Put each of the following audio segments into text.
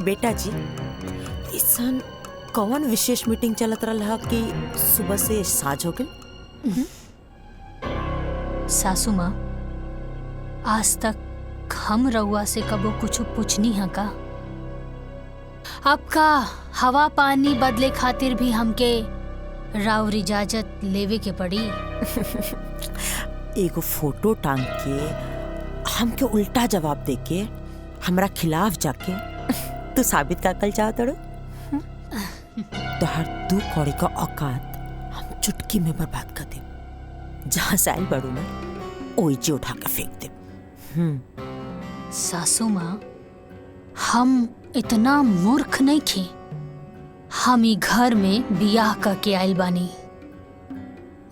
बेटा जी, इसन कौन विशेष मीटिंग चलत रहा कि सुबह से साँझ हो गई? सासू माँ, आज तक हम रउआ से कबो कुछ पूछनी है का? अब का हवा पानी बदले खातिर भी हमके राउर इजाजत लेवे के पड़ी। एगो फोटो टांग के हमके उल्टा जवाब देके हमरा खिलाफ जाके तू साबित का कल चाहत अड़ो? तो हर 2 कौड़ी का औकात हम चुटकी में बर्बाद कर दे। जहाँ से आई बड़ू ना ओई जे उठा के फेंक दे। सासू माँ, हम इतना मूर्ख नहीं थे। हम ही घर में बियाह करके आइल बानी,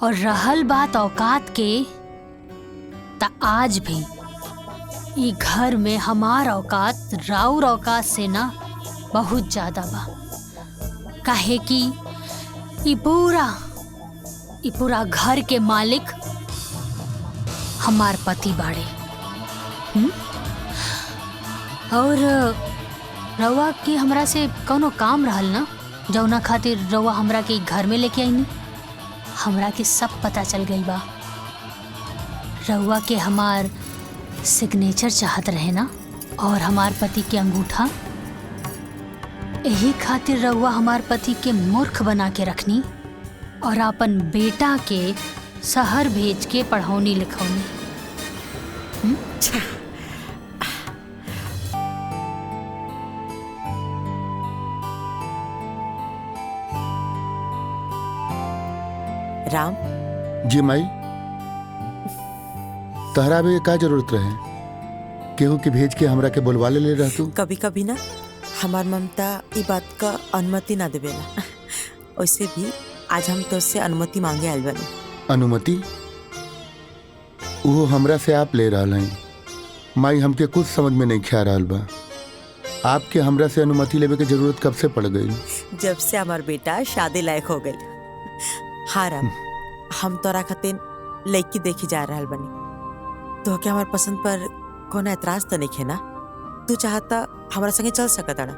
और रहल बात औकात के, ता आज भी ई घर में हमार औकात राउर औकात से ना बहुत ज्यादा बा। काहे कि ई पूरा घर के मालिक हमार पति बाड़े। और रउआ के हमरा से कौनो काम रहल ना, जौना खातिर रउआ हमरा के घर में लेके आईनी। हमरा के सब पता चल गई बा। रउआ के हमार सिग्नेचर चाहत रहे ना, और हमार पति के अंगूठा। यही खातिर रउआ हमार पति के मूर्ख बना के रखनी और अपन बेटा के शहर भेज के पढ़ौनी लिखौनी। राम जी माई, तहरा भी का जरूरत रहे? केहू के भेज के हमरा के बुलवा ले रह तू? कभी कभी ना हमार ममता ई बात का अनुमति ना देवेला। वैसे भी आज हम तो से अनुमति मांगे आइल बानी। अनुमति? वो हमरा से आप ले रहा हैं। माई, हमके कुछ समझ में नहीं ख्या रहा बा। आपके हमरा से अनुमति लेवे के जरूरत कब से पड़ गई? जब से हमार बेटा शादी लायक हो गई। हाँ राम, हम तोरा खातिर लड़की देखी जा रहा बनी। तो क्या हमारे पसंद पर कोनो एतराज तो नहीं है ना? तू चाहता हमारा संगे चल सकता ना?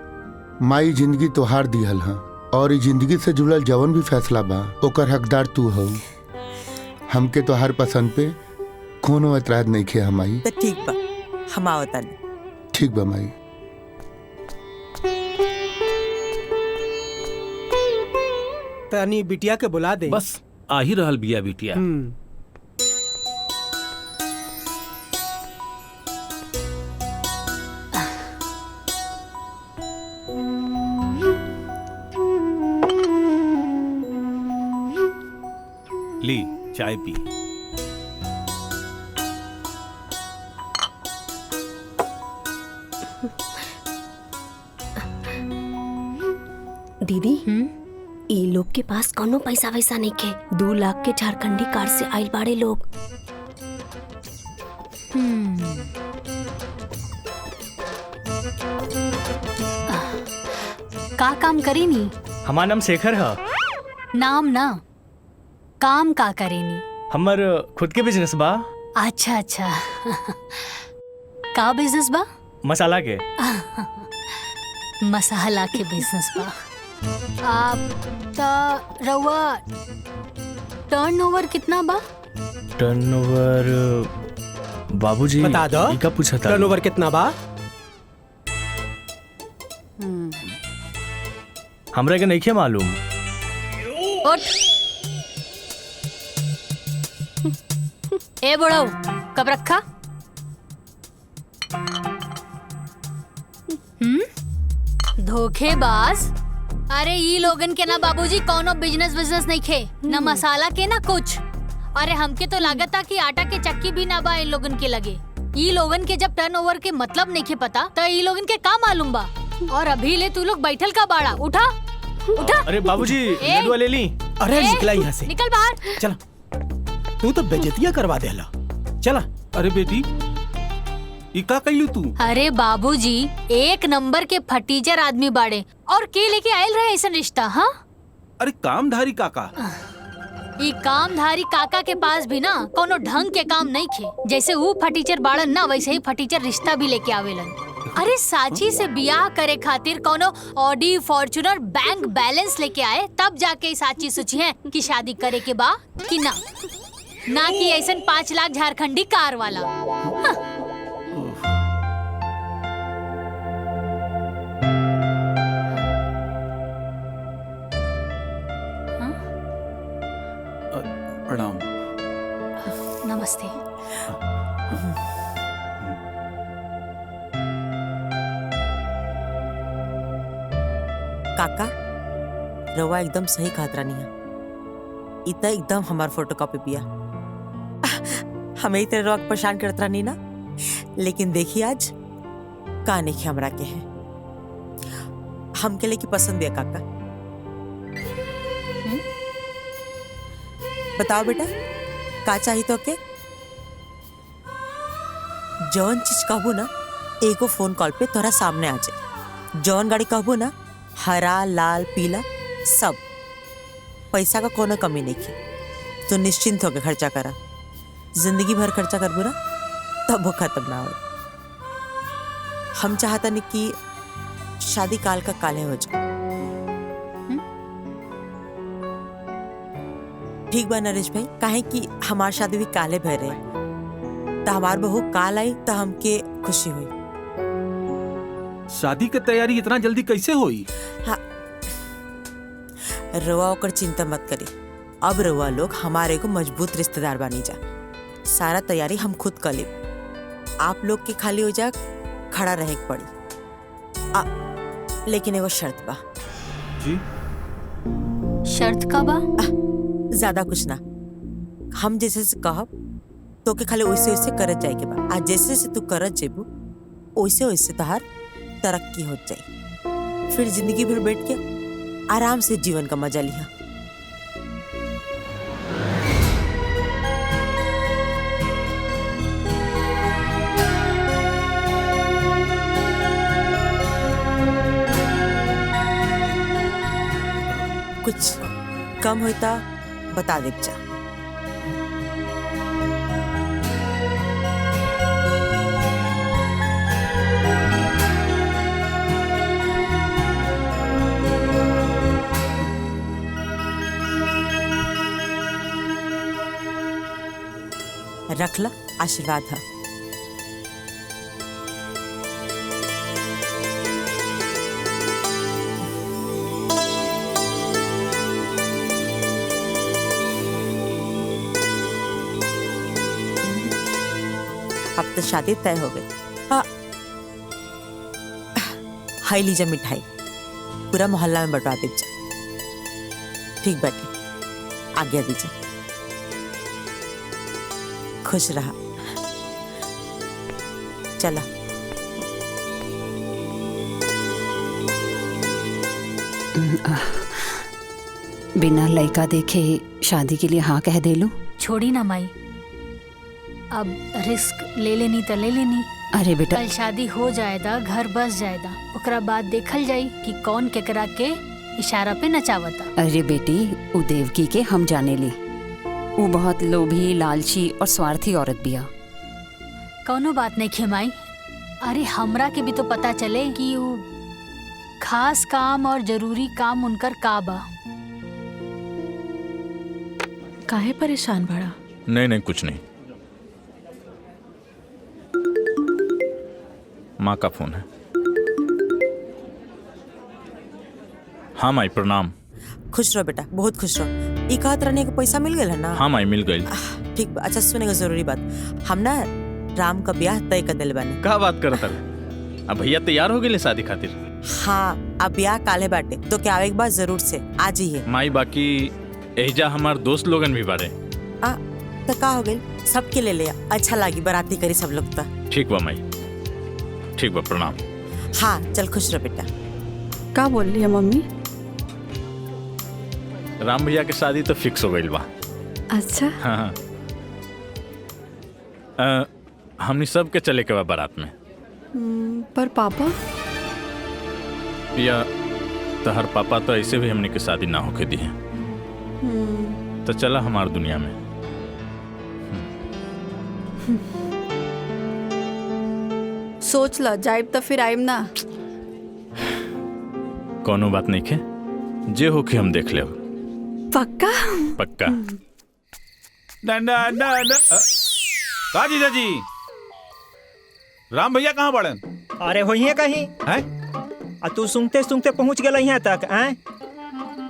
माई, जिंदगी तोहार दिहल है, और इस जिंदगी से जुड़ल जवन भी फैसला बा ओकर हकदार तू हो। हमके तोहार पसंद पे कोनो एतराज नहीं है हमाई। तो ठीक बा, हम आवता नहीं। ठीक बा माई। तनी बिटिया के बुला दे। बस आ ही रहल बिया बिटिया। ली चाय पी। दीदी, ई लोग के पास कोनो पैसा वैसा नहीं के। 2 लाख के झारखंडी कार से आइल बाड़े लोग। का काम करेनी? हमार नाम शेखर है। नाम ना, काम का करेनी? हमर खुद के बिजनेस बा। अच्छा अच्छा। का बिजनेस बा? मसाला के। मसाला के बिजनेस बा। आप ता रउआ टर्नओवर कितना बा? टर्नओवर बाबूजी बता दो। ई का पूछा था? टर्नओवर कितना बा? हमरा के नहीं मालूम। उठ। ए बुढ़ऊ, कब रखा? धोखेबाज। अरे ई लोगन के ना बाबूजी कोनो बिजनेस नहीं खे, ना मसाला के ना कुछ। अरे हमके तो लागत था कि आटा के चक्की भी ना बा इन लोगन के लगे। ई लोगन के जब टर्नओवर के मतलब नहीं खे पता, तो ई लोगन के का मालूम बा? और अभी ले तू लोग बैठल का बाड़ा? उठा उठा। अरे बाबूजी लड्डू ले ली। अरे निकला यहाँ से। निकल बाहर। चला, तू तो बेइज्जतियां करवा देला। चला। अरे बेटी, ई का कइलू तू? अरे बाबूजी, 1 नंबर के फटीचर आदमी बाड़े, और के लेके आयल रहे ऐसा रिश्ता? हाँ, अरे कामधारी काका। ई कामधारी काका के पास भी ना कोनो ढंग के काम नहीं खे। जैसे वो फटीचर बाड़न ना, वैसे ही फटीचर रिश्ता भी लेके आवेलन। अरे साची से बियाह करे खातिर कोनो ऑडी फॉर्च्यूनर बैंक बैलेंस लेके आए तब जाके साची सोची है कि शादी करे के बा कि ना कि ऐसन 5 लाख झारखंडी कार वाला। हाँ। प्रणाम। नमस्ते। काका रवा एकदम सही कहत रानी है। इतना एकदम हमार फोटोकॉपी पिया। हमें इतने रवा परेशान करत रानी ना, लेकिन देखिए आज काने के हमरा के है हमके लेके पसंद है काका। बताओ बेटा का चाहिए तो के जौन चीज कहबू ना एगो फोन कॉल पे तोरा सामने आ जाए। जौन गाड़ी कहबू ना हरा लाल पीला सब, पैसा का कोनो कमी नहीं की। तो निश्चिंत होकर खर्चा करा, जिंदगी भर खर्चा करबू ना तब वो खत्म ना हो। हम चाहता नहीं कि शादी काल का काले हो जाए। ठीक बा नरेश भाई, काहे कि हमार शादी भी काले भर रहे तो हमार बहू काल आई तो हमके खुशी हुई। शादी की तैयारी इतना जल्दी कैसे हुई? हाँ रवा ओकर चिंता मत करी। अब रवा लोग हमारे को मजबूत रिश्तेदार बनी जा। सारा तैयारी हम खुद कर ली। आप लोग के खाली हो जा खड़ा रहे के पड़ी। लेकिन एगो शर्त बा। जी शर्त का बा? ज्यादा कुछ ना, हम जैसे से कहब तो के खाली वैसे वैसे करत जाए के बा। आज जैसे से तू करत जेबू वैसे वैसे तहार तरक्की हो जाए। फिर जिंदगी भर बैठ के आराम से जीवन का मजा लिया। कुछ कम होता बता दे जा। रख ला, आशीर्वाद है। अब तो शादी तय हो गई। हाई लीजा मिठाई पूरा मोहल्ला में बंटवा दीजिए। ठीक बैठे, आज्ञा दीजिए। खुश रहा। चला। बिना लड़का देखे शादी के लिए हाँ कह दे लूं? छोड़ी ना माई, अब रिस्क ले लेनी तो ले लेनी। अरे बेटा, कल शादी हो जाएगा, घर बस जाएगा, ओकरा बाद देखल जाई कि कौन केकरा के इशारा पे नचावता। अरे बेटी, उ देवकी के हम जाने ली। वो बहुत लोभी, लालची और स्वार्थी औरत बिया। कौनो बात नहीं खेमाई। अरे हमरा के भी तो पता चले कि वो खास काम और जरूरी काम उनकर का बा। काहे परेशान बड़ा? नहीं कुछ नहीं। माँ का फोन है। हाँ माई प्रणाम। खुश रहो बेटा, बहुत खुश रहो। ई कहत रहने के पैसा मिल गया ना? हाँ माई मिल गई। ठीक बा। अच्छा सुनेगा जरूरी बात, हम ना राम का ब्याह तय कर दिल बानी। का बात करत है? अब भैया तैयार हो गए शादी खातिर? हाँ, अब ब्याह काले बाटे तो क्या आवे के बाद जरूर से आज ही है। माई बाकी एजा हमार दोस्त लोगन भी बारे। तो का हो गई, सबके ले लिया। अच्छा लगी बाराती करी सब लोग तो। ठीक बा माई, ठीक बा प्रणाम। हाँ चल, खुश रहो बेटा। का बोल रही है मम्मी? राम भैया के शादी तो फिक्स हो गई बा। अच्छा। हाँ हमनी सब के चले के बा बारात में। पर पापा? या तहर पापा तो ऐसे भी हमने के शादी ना होके दी है। तो चला हमार दुनिया में। सोच ल, जाइब तो फिर आइब ना। कोनो बात नहीं खे, जे हो के हम देख ले। पक्का पक्का। का जीजा जी, राम भैया कहाँ बड़न? अरे होइए कहीं हैं? तू सुनते सुनते पहुंच गए यहाँ तक हैं?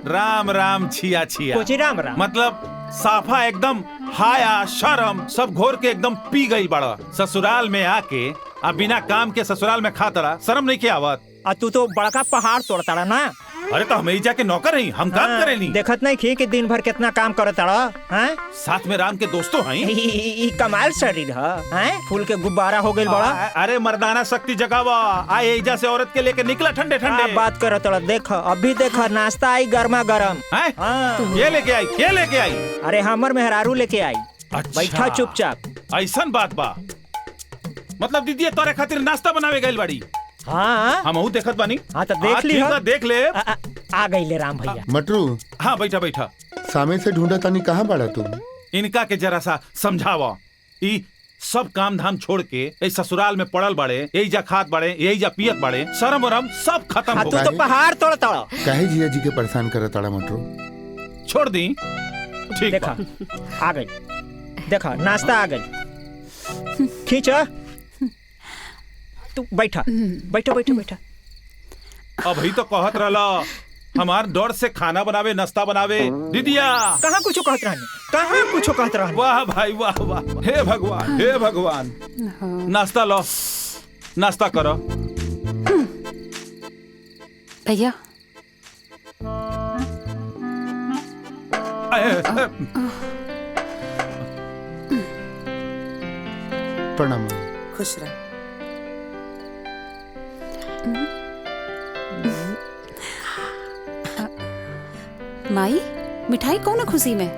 राम राम छिया छिया। कुछ राम राम मतलब साफा एकदम हाया शर्म सब घोर के एकदम पी गई बड़ा। ससुराल में आके अब बिना काम के ससुराल में खाता शर्म नहीं किया आवत। तू तो बड़का पहाड़ तोड़ता ना। अरे तो हम जाके नौकर हैं, हम काम करेनी। देखत नहीं खी कि दिन भर कितना काम करता हैं? साथ में राम के दोस्तों हैं। ई कमाल शरीर है, फूल के गुब्बारा हो गई बड़ा। अरे मर्दाना शक्ति जगावा, आए एजा से औरत के लेके निकला ठंडे ठंडे। बात करो तोड़ा, देख अभी देख नाश्ता आई गर्मा गर्म। ये लेके आई, ये लेके आई। अरे हमर मेहरारू लेके आई। अच्छा। बैठा चुपचाप। ऐसन बात बा, मतलब दीदी तोरे खातिर नाश्ता बनावे गइल बाड़ी। हाँ हम देखत बानी। हाँ तो देख ली। देख ले। आ गई ले राम भैया। मटरू। हाँ बैठा बैठा। सामे से ढूंढा तानी कहाँ बड़ा तू? इनका के जरा सा समझावा। ई सब काम धाम छोड़ के इस ससुराल में पड़ल बड़े, यही जा खात बड़े, यही जा पियत बड़े, शर्म वरम सब खत्म हो गए। तू तो पहाड़ तोड़ता। काहे जिया जी के परेशान करत ताड़ा मटरू? छोड़ दी। ठीक देखा आ गई, देखा नाश्ता आ गई। खींचा तू बैठा बैठा बैठा बैठा। अभी तो कहत रहला हमार डर से खाना बनावे नाश्ता बनावे। दीदिया कहाँ कुछ कहत रहनी, कहाँ कुछ कहत रहनी। वाह भाई वाह वाह, हे भगवान हे भगवान। नाश्ता लो, नाश्ता करो। भैया प्रणाम। खुश रह। माई मिठाई कौन खुशी में?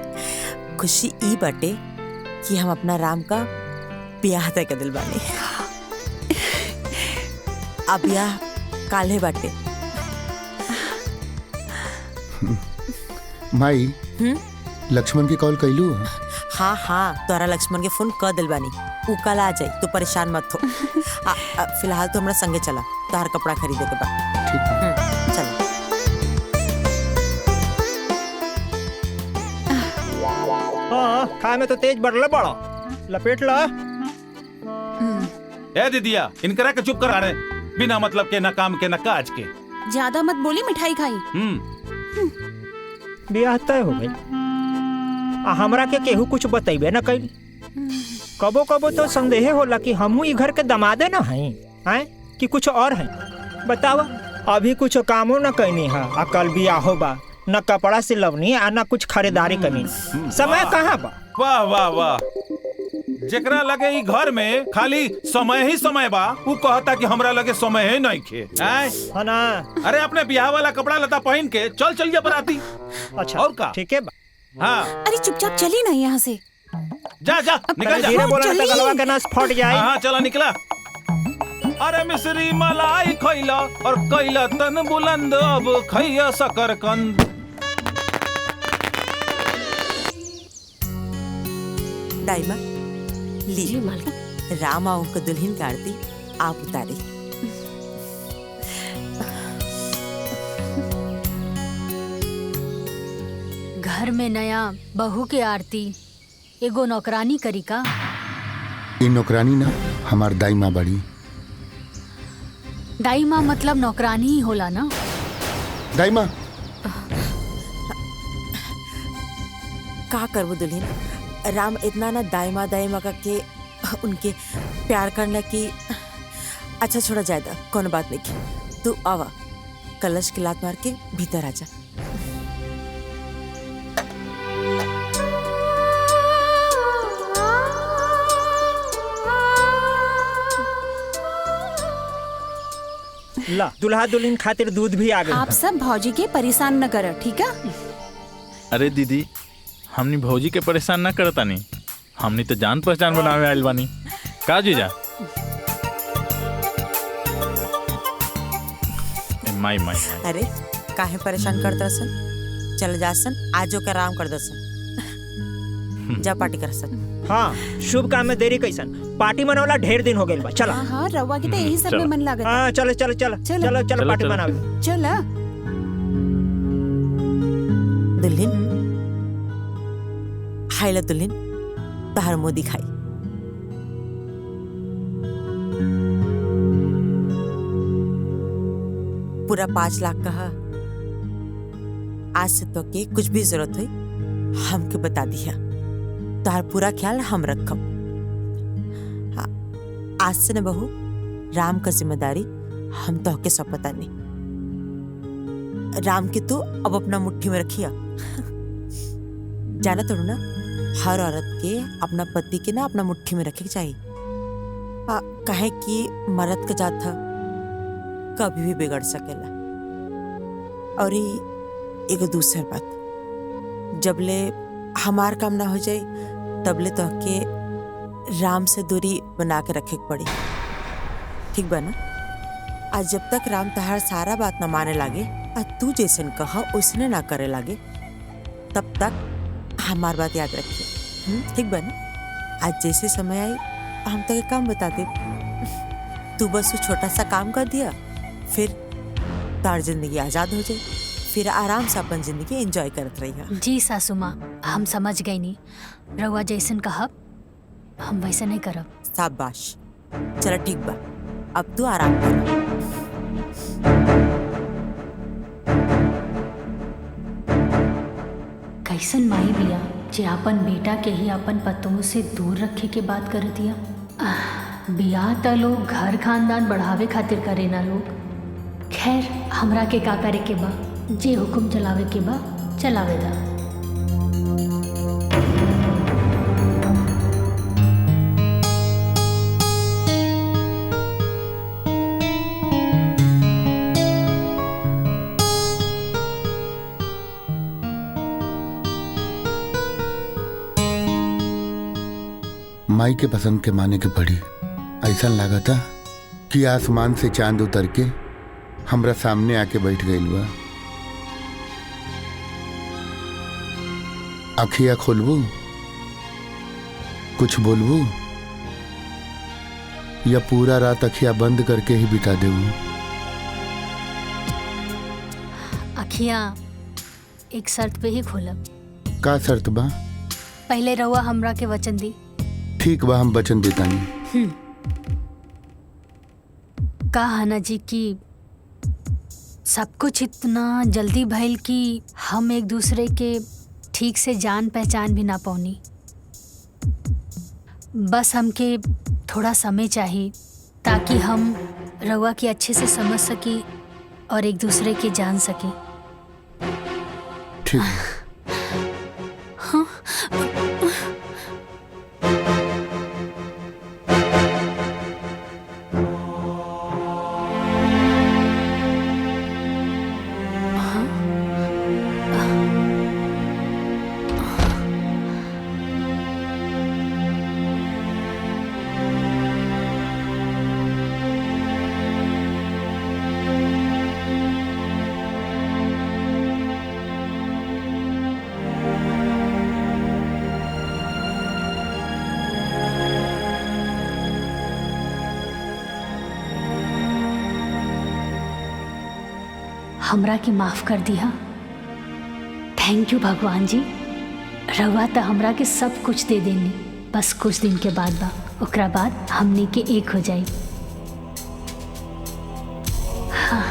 खुशी ई बाटे कि हम अपना राम का ब्याह तय कर दिल बानी। अब ब्याह काल्हे बाटे। माई लक्ष्मण के कॉल कैलू? हाँ हाँ, तोरा लक्ष्मण के फोन कर दिल बानी, उ कल आ जाई, तो परेशान मत हो। फिलहाल तो हमरा संगे चला, तोहर कपड़ा खरीदे के बाद। ठीक है चलो। हाँ खाए में तो तेज बढ़ले बड़ा, लपेट ला। ए दीदिया इनकरा के चुप करा रहे, बिना मतलब के, न काम के न काज के। ज्यादा मत बोली, मिठाई खाई। ब्याह तय हो गई, हमरा के केहू कुछ बतैबे न कैल। कबो कबो तो संदेह होला कि हमहू ई घर के दमादे न हैं कि कुछ और हैं। बतावा, अभी कुछ कामो न कैनी है, आ कल बियाहो बा, न कपड़ा सिलवनी आ न कुछ खरीदारी करनी। समय कहाँ बा? वाह वाह वाह, जेकरा लगे ई घर में खाली समय ही समय बा, वो कहता कि हमरा लगे समय ही नहीं खे। है ना? अरे अपने ब्याह वाला कपड़ा लता पहन के चल चल जा बराती। अच्छा और का? ठीक है बा। हाँ अरे चुपचाप चली ना यहाँ से। जा जा निकल जा। धीरे बोला तो गलवा के नस फट जाए। हाँ चला निकला। अरे मिश्री मलाई खैला और कैला तन बुलंद, अब खैया शकरकंद। दाइमा ली, राम आओ को दुल्हन का आरती आप उतारे। घर में नया बहू के आरती एगो नौकरानी करी का? ई नौकरानी ना हमार दाई माँ बड़ी। दाई माँ मतलब नौकरानी ही होला ना? दाई माँ का करबो दुल्हन, राम इतना ना दाइमा दाइमा के उनके प्यार करना कि अच्छा छोड़ा जायदा, कौन बात नहीं। तू आवा, कलश की लात मार के भीतर आजा। ला दुल्हा दुल्हन खातिर दूध भी आ गई। आप सब भौजी के परेशान न कर, ठीक है? अरे दीदी, हमनी भौजी के परेशान ना करता नहीं, हमनी तो जान पहचान बनावे आइल बानी। का जीजा? माई माई माई। अरे काहे परेशान करता सन, चल जा सन, आजो का आराम कर दो सन, जा पार्टी कर सन। हाँ शुभ काम में देरी कैसन। पार्टी मनावला ढेर दिन हो गइल बा। चला। हाँ रवा के तो यही सब में मन लागत। हाँ चलो चलो चलो चलो चलो पार्टी मनावे। चला। दुल्हन हाय ला दुल्हन तहार मुंह दिखाई। पूरा 5 लाख कहा। आज से तो के कुछ भी जरूरत हुई हमके बता दिया। तोहार पूरा ख्याल हम रखब। आज से न बहू राम का जिम्मेदारी हम तो के सब पता नहीं। राम के तो अब अपना मुट्ठी में रखिया। जाना तो ना हर औरत के अपना पति के ना अपना मुट्ठी में रखे चाहिए। कहे कि मर्द का जात था कभी भी बिगड़ सकेला। और एक दूसरी बात जबले हमार काम ना हो जाए तबले तो के राम से दूरी बना के रखे पड़ी। ठीक बा ना? आज जब तक राम तहार सारा बात न माने लागे और तू जैसन कहा उसने ना करे लागे तब तक हमार बात याद रखिए। ठीक बा ना? आज जैसे समय आई हम तो एक काम बता दे। तू बस वो छोटा सा काम कर दिया फिर तार जिंदगी आजाद हो जाए। फिर आराम से अपन जिंदगी एंजॉय करत रही। जी सासू माँ हम समझ गई नी। रउआ जैसन कहब हम वैसे नहीं करब। शाबाश। चलो ठीक बा अब तू आराम कर। कैसन माई बिया जे अपन बेटा के ही अपन पतों से दूर रखे के बात कर दिया। बिया त लोग घर खानदान बढ़ावे खातिर करे ना लोग। खैर हमरा के का करे के बा जे हुक्म चलावे के बा चलावे दा। माई के पसंद के माने के पड़ी। ऐसा लागता कि आसमान से चांद उतर के हमरा सामने आके बैठ गइल बा। अखिया खोलबू कुछ बोलबू या पूरा रात अखिया बंद करके ही बिता देबू? अखियाँ एक शर्त पे ही खोलब। का शर्त बा? पहले रउआ हमरा के वचन दी। ठीक बा हम वचन देता नहीं। कहा ना जी कि सब कुछ इतना जल्दी भइल कि हम एक दूसरे के ठीक से जान पहचान भी ना पाऊनी। बस हमके थोड़ा समय चाहिए ताकि हम रउआ की अच्छे से समझ सकी और एक दूसरे के जान सके। ठीक। हाँ। हमरा के माफ कर दिया। थैंक यू भगवान जी। रवा तो हमरा के सब कुछ दे देनी। बस कुछ दिन के बाद बा ओकरा बाद हमने के एक हो जाए। हाँ।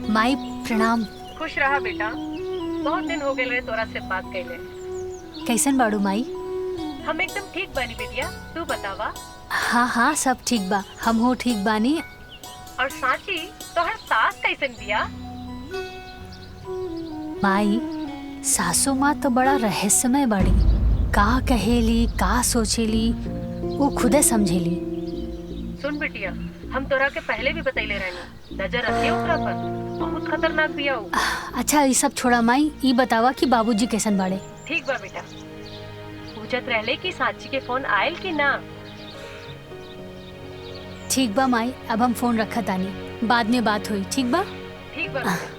माई प्रणाम। खुश रहा बेटा, बहुत दिन हो गए तोरा से बात कैले। कैसन बाड़ू माई? हम एकदम ठीक बानी बेटिया, तू बतावा। हाँ हाँ सब ठीक बा, हम हो ठीक बानी। और साची तोहर सास कैसन बिया? माई सासू माँ तो बड़ा रहस्यमय बड़ी, का कहेली का सोचेली वो खुदे समझेली। सुन बिटिया, हम तोरा के पहले भी बतैले रहनी, नजर रखिए ओकरा पर, बहुत खतरनाक बिया उ। अच्छा ये सब छोड़ा माई, ई बतावा कि बाबूजी कैसन बाड़े? ठीक बा बेटा। पूछत रहले कि सांची के फोन आयल कि ना। ठीक बा माई, अब हम फोन रखा तानी, बाद में बात हुई। ठीक बा? ठीक बा बेटा।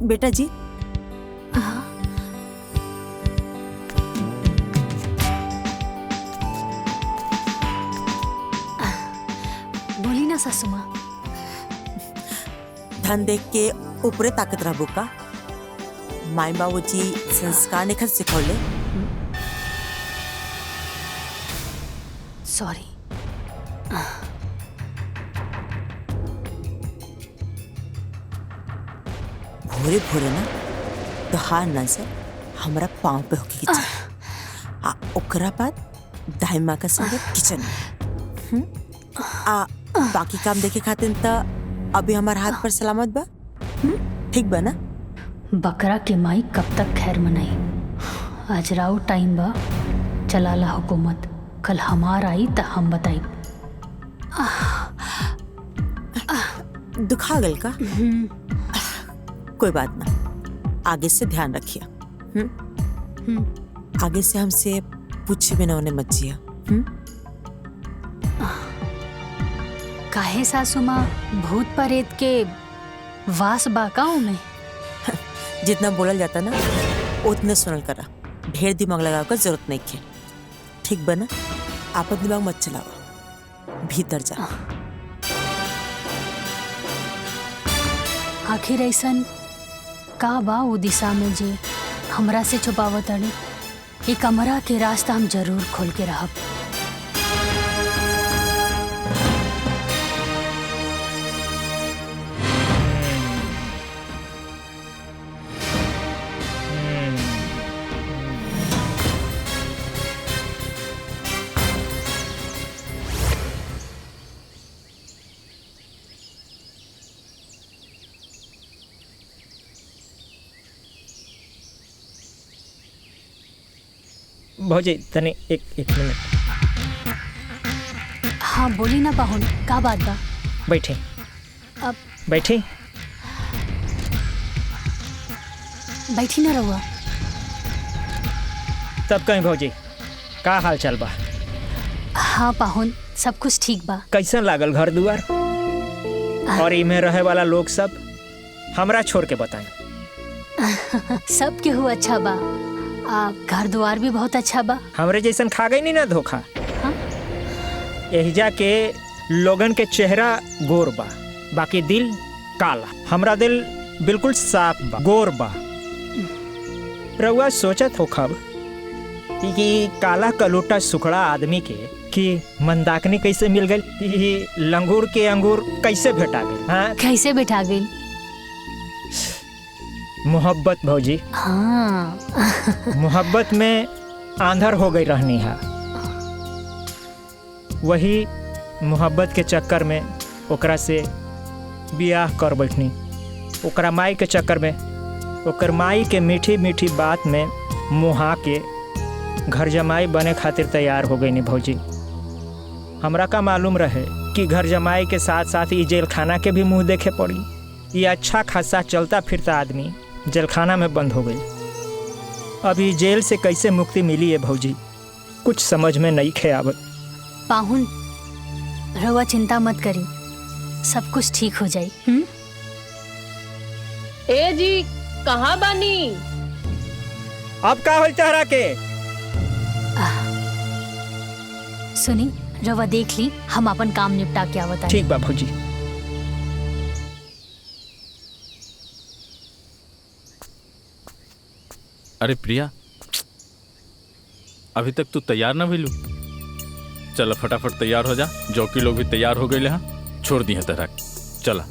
बेटा जी, बोली ना सासू माँ। धन देख के ऊपरे ताकत रहबो का? माई बाबूजी संस्कार निखर सिखौले। सॉरी। भोरे भोरे ना तोहार नजर हमरा पाँव पे होके के आ ओकरा बाद दाई माँ का संगे किचन में। आ बाकी काम देखे खातिर त अभी हमार हाथ पर सलामत बा। ठीक बा ना? बकरा के माई कब तक खैर मनाई? आज राव टाइम बा, चलाला हुकूमत, कल हमार आई त हम बताई। दुखा गल का? कोई बात ना, आगे से ध्यान रखिए। आगे से हमसे पूछे बिना उन्हें मत जिया। काहे सासू माँ, भूत प्रेत के वास बाकाओं में? जितना बोलल जाता ना उतने सुनल करा, ढेर दिमाग लगाव का जरूरत नहीं है। ठीक बना? आपन दिमाग मत चलावा, भीतर जा। आखिर ऐसन का बा वो दिशा में जे हमरा से छुपावत अड़ी? ये कमरा के रास्ता हम जरूर खोल के रहब। भौजी तनी एक मिनट। हाँ बोली ना पाहुन, का बात बा? बैठे। अब बैठे। बैठी ना रहुआ। तब कहीं भौजी का हाल चाल बा? हाँ पाहुन, सब कुछ ठीक बा। कैसन लागल घर दुआर और इमे रहे वाला लोग सब? हमरा छोड़ के बताएं। सब केहू अच्छा बा, घर द्वार भी बहुत अच्छा बा। हमरे जैसन खा गई नहीं ना धोखा। हाँ? एहिजा के लोगन के चेहरा गोर बा, बाकी दिल काला। हमरा दिल बिल्कुल साफ बा, गोर बा। रउआ सोचत हो खब कि काला कलोटा सुखड़ा आदमी के कि मंदाकिनी कैसे मिल गई, लंगूर के अंगूर कैसे भेटा गई? हाँ? कैसे बैठा गई? मोहब्बत भौजी। हाँ। मोहब्बत में आंधर हो गई रहनी है। वही मोहब्बत के चक्कर में ओकरा से बियाह कर बैठनी। ओकरा माई के चक्कर में, ओकर माई के मीठी मीठी बात में मुहा के घर जमाई बने खातिर तैयार हो गई नी भौजी। हमरा का मालूम रहे कि घर जमाई के साथ साथ ये जेल खाना के भी मुंह देखे पड़ी। ये अच्छा खासा चलता फिरता आदमी जेल खाना में बंद हो गई। अब ये जेल से कैसे मुक्ति मिली है भौजी, कुछ समझ में नहीं खे आवत। पाहुन रवा चिंता मत करी, सब कुछ ठीक हो जाई। ए जी कहाँ बानी? अब का होल तहरा के? सुनी रवा देख ली, हम अपन काम निपटा के आवत आनी। ठीक बा भौजी। अरे प्रिया, अभी तक तू तैयार ना भइलू? चल फटाफट तैयार हो जा, जौकी लोग भी तैयार हो गए हैं, छोड़ दी है तेरा। चला,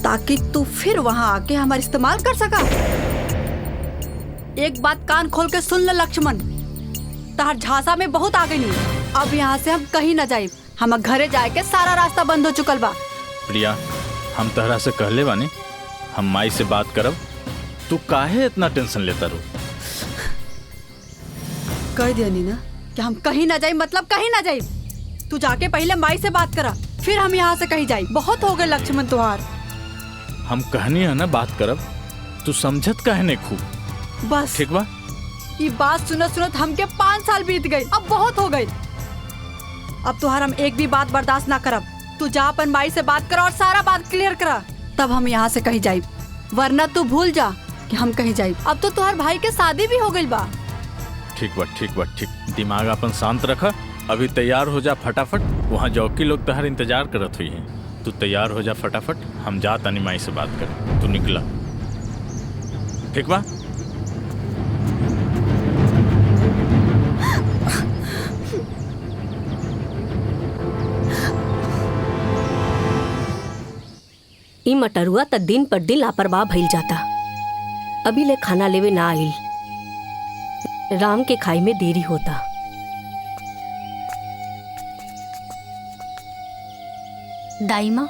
ताकि तू फिर वहाँ आके हमारा इस्तेमाल कर सका। एक बात कान खोल के सुन ले लक्ष्मण, तहार झांसा में बहुत आ गई। अब यहाँ से हम कहीं न जाए, हम घरे जाए के सारा रास्ता बंद हो चुकल बा। प्रिया, हम तहरा से कहले बानी हम माई से बात करब, तू काहे इतना टेंशन लेता रो? कह दिया नी ना कि हम कहीं न जाए, मतलब कहीं न जाए। तू जाके पहले माई से बात करा, फिर हम यहाँ से कहीं जाए। बहुत हो गए लक्ष्मण तुहार। हम कहनी है ना बात करब, तू समझत काहे नहीं खूब? बस ठीक बा। ये बात सुनत सुनत हमके 5 साल बीत गए, अब बहुत हो गए। अब तुहार हम एक भी बात बर्दाश्त ना करब। तू जा अपन माई से बात करा और सारा बात क्लियर करा, तब हम यहाँ से कहीं जाए। वरना तू भूल जा कि हम कहीं जाए। अब तो तुहार भाई के शादी भी हो गई बा। ठीक बा, ठीक बा, ठीक। दिमाग अपन शांत रखा, अभी तैयार हो जा फटाफट। वहाँ जौकी लोग तहर इंतजार करत हुई हैं। तू तैयार हो जा फटाफट, हम जा तनी माई से बात कर। तू निकला, ठीक बा? ई मटरुआ त दिन पर दिन लापरवाह भइल जाता। अभी ले खाना लेवे ना आइल। राम के खाई में देरी होता। दाईमा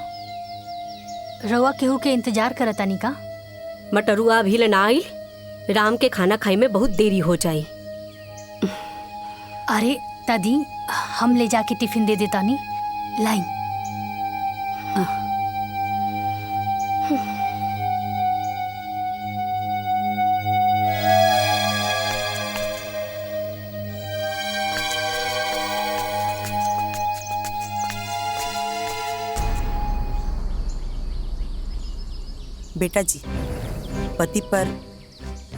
रवा केहू के इंतजार करतानी का? मटरुआ अभी ले ना आइल। राम के खाना खाई में बहुत देरी हो जाई। अरे दादी, हम ले जाके टिफिन दे देतानी। लाई। बेटा जी, पति पर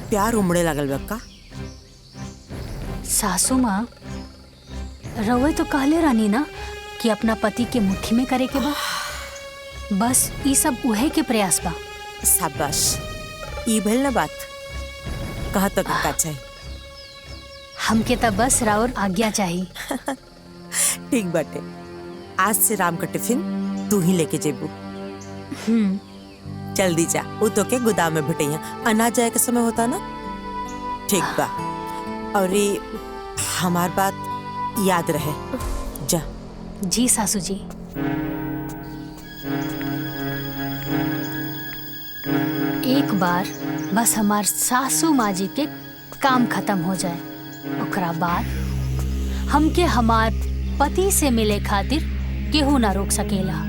प्यार उमड़े लगल बा का? सासू माँ, रवे तो कहले रानी ना कि अपना पति के मुट्ठी में करे के बा। बस ये सब उहे के प्रयास बा। शाबाश, ई भइल ना बात। कहा तो का चाहिए? हमके तो बस राउर आज्ञा चाहिए। ठीक बाटे, आज से राम का टिफिन तू ही लेके जेबू। जल्दी जा, वो तो के गोदाम में भेटैया। अनाज जाए के समय होता ना। ठीक बा, और ये हमार बात याद रहे। जा। जी सासू जी। एक बार बस हमार सासू माँ जी के काम खत्म हो जाए, ओकरा बाद हमके हमार पति से मिले खातिर केहू ना रोक सकेला।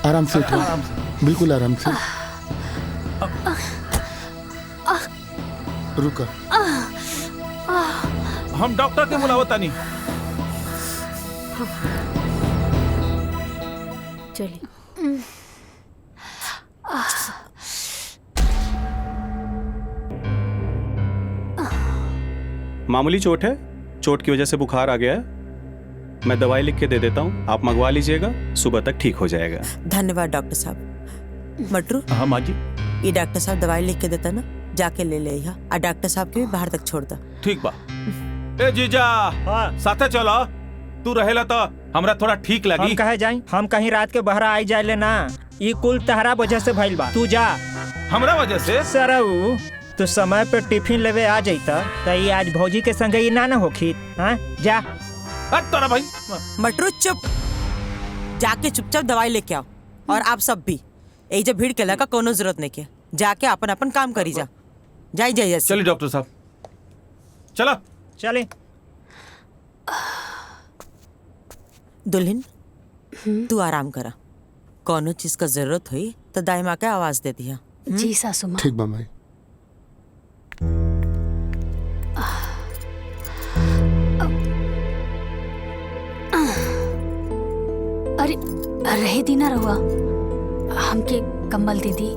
आराम से उठो, बिल्कुल आराम से। रुका। हम डॉक्टर के बुलावतानी। चलिए। मामूली चोट है, चोट की वजह से बुखार आ गया है। मैं दवाई लिख के दे देता हूँ, आप मंगवा लीजिएगा, सुबह तक ठीक हो जाएगा। धन्यवाद डॉक्टर साहब। मटरू। हाँ माँ जी। ये डॉक्टर साहब दवाई लिख के देता ना, जाके ले ले यहाँ। और डॉक्टर साहब के भी बाहर तक छोड़ दा। ठीक बा। ए जीजा, साथे चलो। तू रहेला तो हमरा थोड़ा ठीक लगी। हम कहे जाई? हम कहीं रात के बहरा आई जाए ले ना। ये कुल तहरा वजह से भइल बा। तू जा। हमरा वजह से? सरऊ, तू समय पे टिफिन लेवे आ जाता तो ये आज भौजी के संगे ये ना होखी। हाँ जा। तोरा भाई मटरू चुप, जाके चुपचाप दवाई लेके आओ। और आप सब भी यही जब भीड़ के लगा कोनो जरूरत नहीं के, जाके अपन अपन काम करी जा। जाई जाइए। चलिए डॉक्टर साहब, चला चले। दुल्हन तू आराम करा, कोनो चीज का जरूरत हुई तो दाई माँ के आवाज दे दिया। जी सासू माँ। ठीक बा माई। अरे रहे दी ना रहुआ, हमके कम्बल दीदी।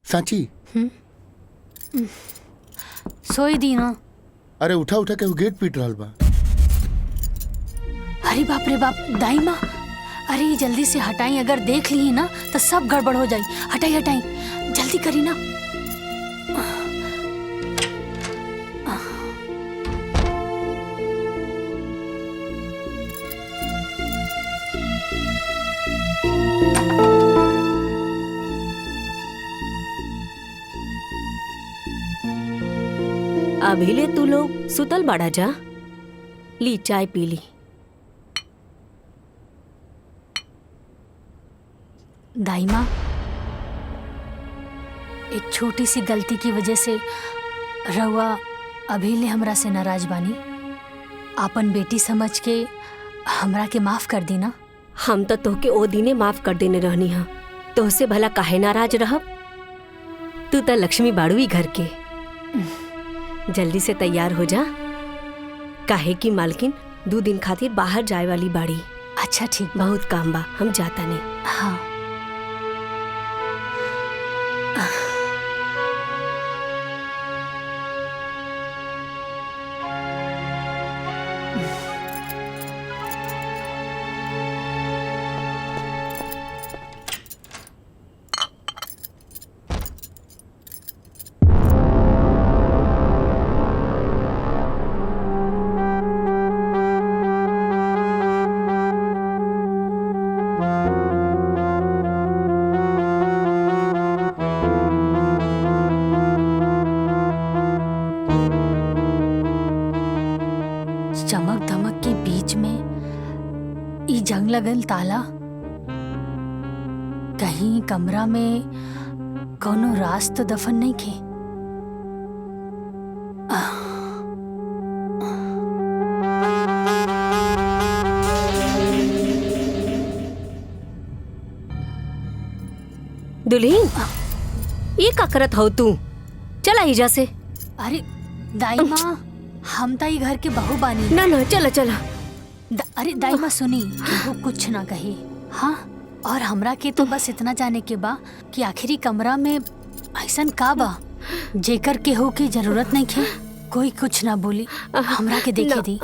सांची सोई दी ना। अरे उठा उठा के वो गेट पीट रहा बा। अरे बाप रे बाप दाई माँ, अरे ये जल्दी से हटाई, अगर देख ली ना तो सब गड़बड़ हो जाई। हटाई हटाई, जल्दी करी ना। अभी ले तू लोग सुतल बाड़ा जा, ली चाय पी ली। दाई माँ, एक छोटी सी गलती की वजह से रहुआ अभी ले हमरा से नाराज बानी। आपन बेटी समझ के हमरा के माफ कर दी ना। हम तो तोहके ओ दिने माफ कर देने रहनी हा, तोहसे भला काहे नाराज रहब। तू तो लक्ष्मी बाड़ू ही घर के। जल्दी से तैयार हो जा, काहे की मालकिन 2 दिन खातिर बाहर जाए वाली बाड़ी। अच्छा ठीक, बहुत काम बा, हम जाता नहीं। हाँ। चमक धमक के बीच में ई जंग लगल ताला, कहीं कमरा में कोनो राज तो दफन नहीं खे। दुल्हीन, ये का करत हो तू? चला हिजा से। अरे दाई माँ, हम तो ये घर के बहू बानी। ना ना, चला चला। अरे दाई माँ सुनी, वो कुछ ना कही। हाँ, और हमरा के तो बस इतना जाने के बा कि आखिरी कमरा में ऐसन का बा जेकर के हो के जरूरत नहीं खे। कोई कुछ ना बोली, हमरा के देखे दी।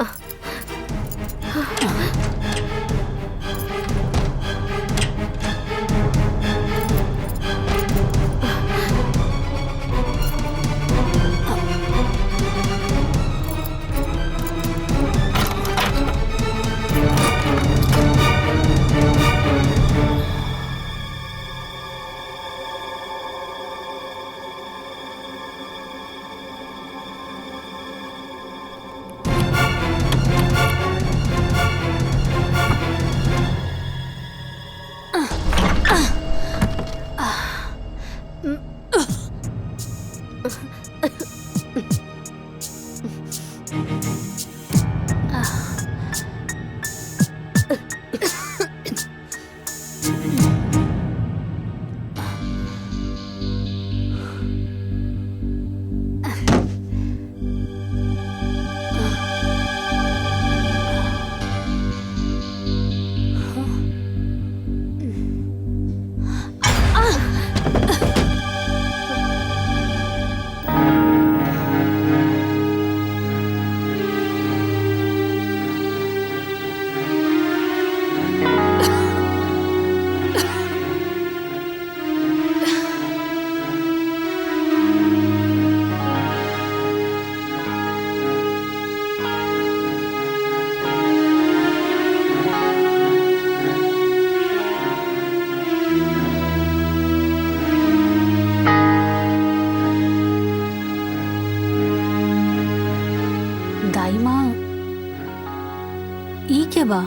बा?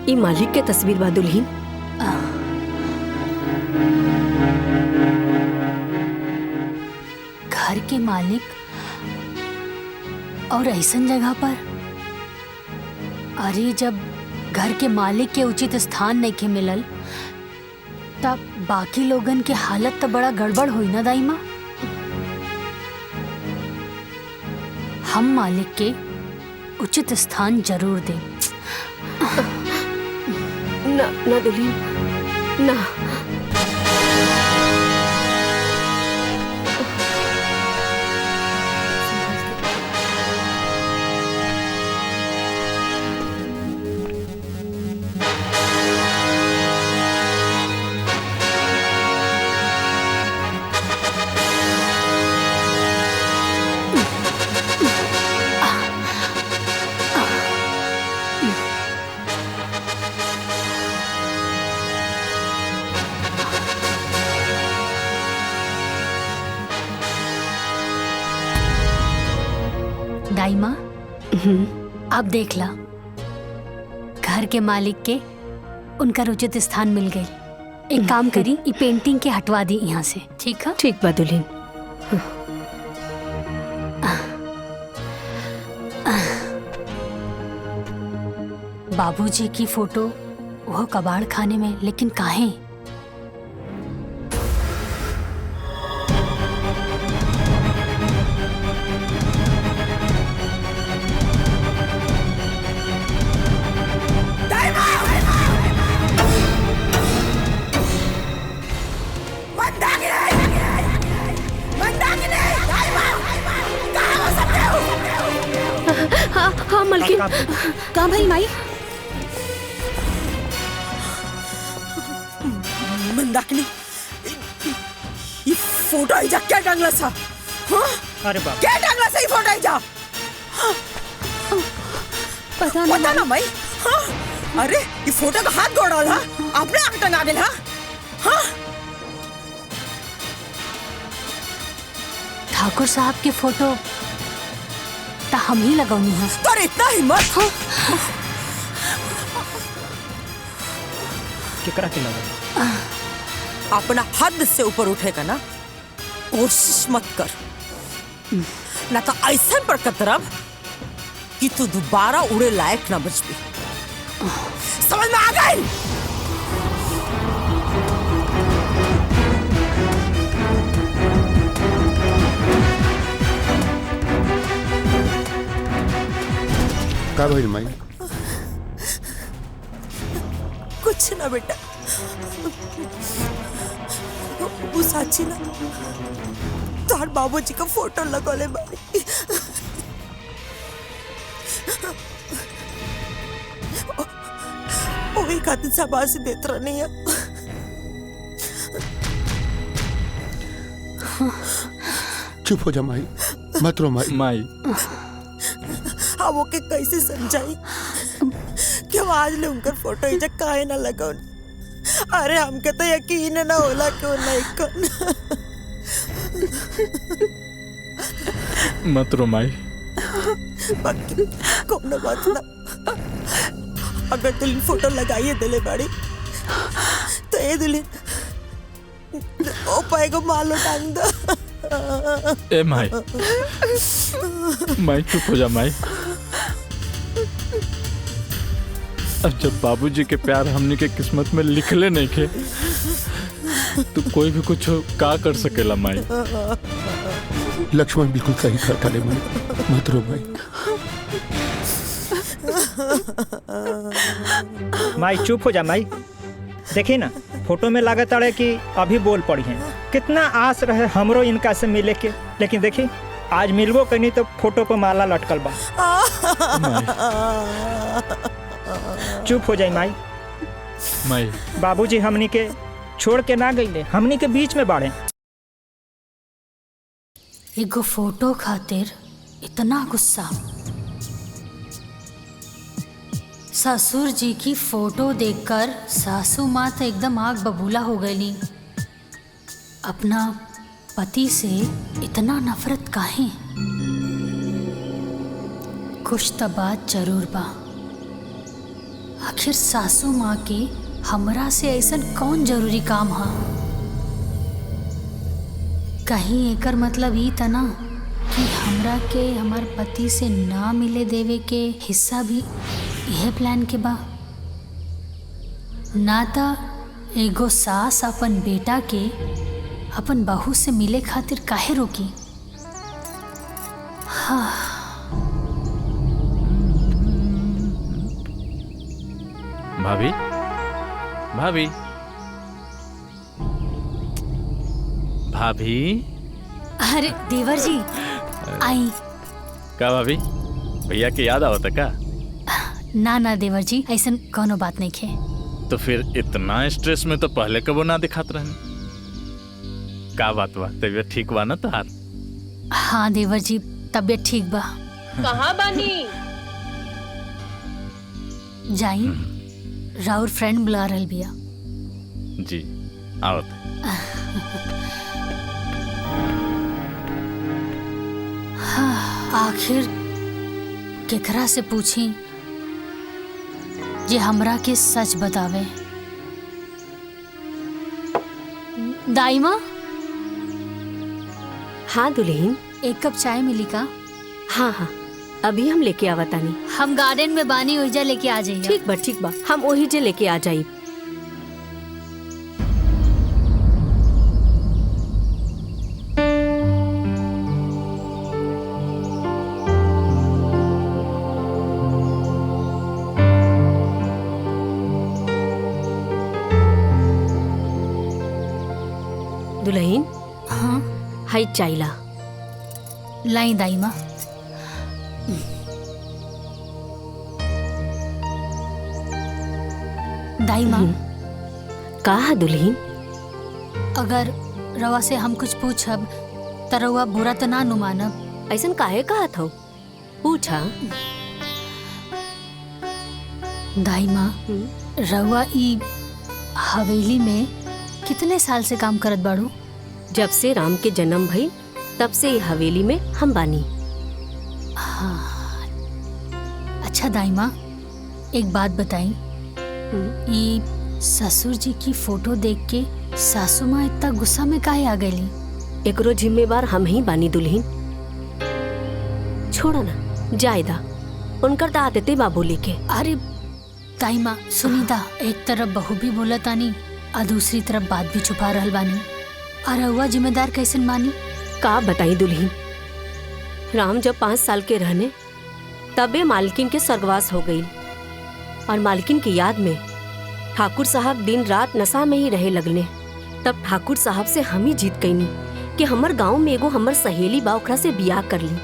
ई मालिक के तस्वीर बा दुल्हीन। घर के मालिक और ऐसन जगह पर? अरे जब घर के मालिक के उचित स्थान नहीं के मिलल तब बाकी लोगन के हालत तो बड़ा गड़बड़ हुई ना दाई माँ। हम मालिक के उचित स्थान जरूर दें। ना ना दुल्हीन ना। दाई माँ, अब देख ला, घर के मालिक के उनका उचित स्थान मिल गई। एक काम करी, ये पेंटिंग के हटवा दी यहाँ से, ठीक है? ठीक बा दुल्हीन। बाबूजी की फोटो वो कबाड़ खाने में, लेकिन काहे? हाँ मलकिन। कहाँ भाई माई? मंदाकिनी, ये फोटो आई जा क्या डांगला सा? हाँ? अरे बाप, क्या डांगला सा ये फोटो आई जा? पता ना भाई। हाँ? अरे ये फोटो का हाथ गोड़ वाला आपने आग टंगा दिला? हाँ? ठाकुर साहब के फोटो ता हम ही लगौनी है। पर इतना हिम्मत? हाँ? केकरा के लगा? अपना हद से ऊपर उठेगा ना, कोशिश मत कर, ना तो ऐसे पर कतरब कि तू दोबारा उड़े लायक ना बच भी। समझ में आ गई? का भइल माई? कुछ ना बेटा, वो साची ना तार बाबूजी का फोटो लगोले बारी। वही खातिर शाबाशी देत रहनी है। चुप हो जा माई, मत रो माई। माई हाँ वो के कैसे समझाई कि आज ले उनकर फोटो इजा काहे ना लगौन। अरे हमके तो यकीन ना होला क्यों नहीं कौन। मत रो माई। बाकी कौन बात ना, अगर दुल्हन फोटो लगाइए दिले बाड़ी तो ये दुल्हन ओ पाएगा मालो टांग दो। ए माई, माई चुप हो जा माई। अब जब बाबूजी के प्यार हमनी के किस्मत में लिखले नहीं खे तो कोई भी कुछ का कर सकेला माई। लक्ष्मण बिल्कुल सही कहता रे माई, मत रो माई। माई चुप हो जा माई। देखी ना, फोटो में लागत है कि अभी बोल पड़ी हैं। कितना आस रहे हमरो इनका से मिले के, लेकिन देखी आज मिलबो कहीं तो फोटो पर माला लटकल बा। चुप हो जाई माई। माई बाबूजी हमनी के छोड़ के ना गईले, हमनी के बीच में बाड़े। एगो फोटो खातिर इतना गुस्सा। ससुर जी की फोटो देखकर सासू माँ तो एकदम आग बबूला हो गई। अपना पति से इतना नफरत काहे? कुछ तो बात जरूर बा। आखिर सासू माँ के हमरा से ऐसन कौन जरूरी काम हा? कहीं एकर मतलब ई त ना कि हमरा के हमार पति से ना मिले देवे के हिस्सा भी यह प्लान के बा? ना त एगो सास अपन बेटा के अपन बहू से मिले खातिर काहे रोकी? हाँ। भाभी भाभी भाभी अरे देवर जी आई। का भाभी भैया के याद आवता का? ना ना देवर जी ऐसन कोनो बात नहीं खे। तो फिर इतना स्ट्रेस में तो पहले कबो ना दिखात रहने। का बात बा, तबीयत ठीक बा ना तोहार? हाँ देवर जी तबीयत ठीक बा। कहाँ बानी? जाई राउर फ्रेंड बुला रहल बिया। जी आवत। आखिर केकरा से पूछी जे हमरा के सच बतावे? दाई माँ। हाँ दुल्हन, एक कप चाय मिली का? हाँ हाँ अभी हम लेके आवतानी। हम गार्डन में बानी ओइजा लेके आ जाइए। ठीक बा हम वही जे लेके आ जाई। दुल्हन। हाँ हाय चाइला। लाई दाई माँ। दाई माँ। का दुल्हन? अगर रवा से हम कुछ पूछब त रवा बुरा तो ना नु मानब? ऐसन काहे कहत हो? पूछा। दाई माँ रवा ई हवेली में कितने साल से काम करत बाड़ू? जब से राम के जन्म भई तब से ये हवेली में हम बानी। हाँ। अच्छा दाई माँ एक बात बताई, ये ससुर जी की फोटो देख के सासू माँ इतना गुस्सा में काहे आ गई? एकरो जिम्मेवार हम ही बानी दुल्हन। छोड़ा ना जायदा, उनकर तो आदते बा बोले के। अरे दाई माँ सुनीता, एक तरफ बहू भी बोलत आनी और दूसरी तरफ बात भी छुपा रहल बानी। और हुआ जिम्मेदार कैसे मानी? का बताई दुल्हन, राम जब 5 साल के रहने तबे मालकिन के स्वर्गवास हो गई और मालकिन की याद में ठाकुर साहब दिन रात नशा में ही रहे लगने। तब ठाकुर साहब से हम ही जीत गईनी कि हमर गांव में एगो हमर सहेली बा ओकरा से बियाह कर ली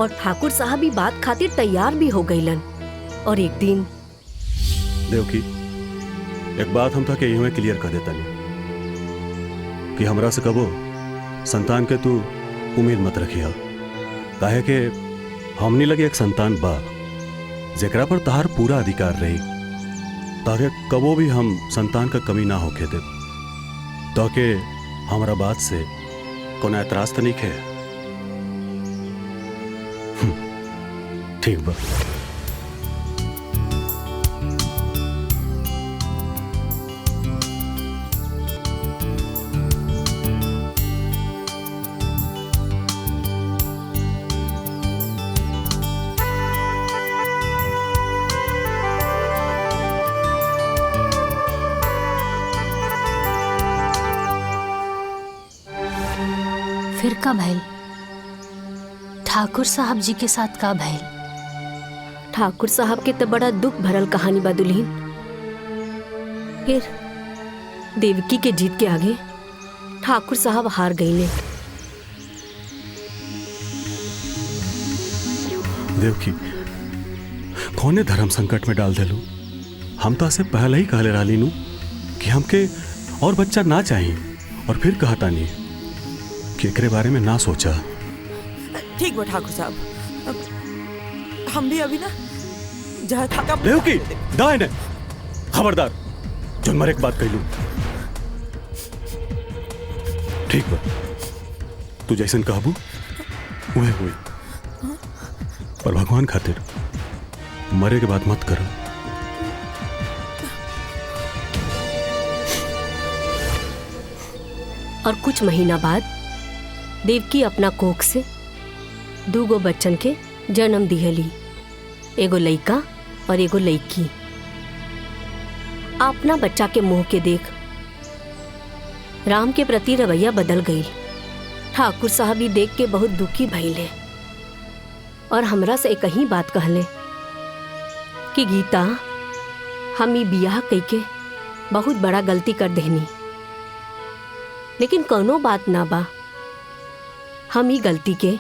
और ठाकुर साहब भी बात खातिर तैयार भी हो गईलन। और एक दिन देवकी एक बात हम था कि यही क्लियर कर देता नहीं कि हमरा से कबो संतान के तू उम्मीद मत रखिया। काहे के हमनी लगे एक संतान बा जेकरा पर तहार पूरा अधिकार रही, ताकि कबो भी हम संतान का कमी ना होके दे। ताकि हमरा बात से कोई एतराज तो नहीं है? ठीक बा। फिर का भैल? ठाकुर साहब जी के साथ का भैल? ठाकुर साहब के तो बड़ा दुख भरल कहानी बा दुल्हन। फिर देवकी के जीत के आगे ठाकुर साहब हार गईले। देवकी कौने धर्म संकट में डाल देलू? हम तो ऐसे पहले ही कहले रहली नु कि हमके और बच्चा ना चाहिए, और फिर कहता नहीं कि एकरे बारे में ना सोचा। ठीक बा ठाकुर साहब, हम भी अभी ना जहाँ था देवकी दाएं ने खबरदार जो मरे एक बात कह लू। ठीक बा, तू जैसन कहबू वह हुई। पर भगवान खातिर मरे के बाद मत करो। और कुछ महीना बाद देवकी अपना कोख से 2 बच्चन के जन्म दिहली, एगो लइका और एगो लइकी। अपना बच्चा के मुंह के देख राम के प्रति रवैया बदल गई। ठाकुर साहब भी देख के बहुत दुखी भइले और हमरा से एक ही बात कहले कि गीता, हम ई बियाह कइके बहुत बड़ा गलती कर देनी, लेकिन कोनो बात ना बा, हम ई गलती के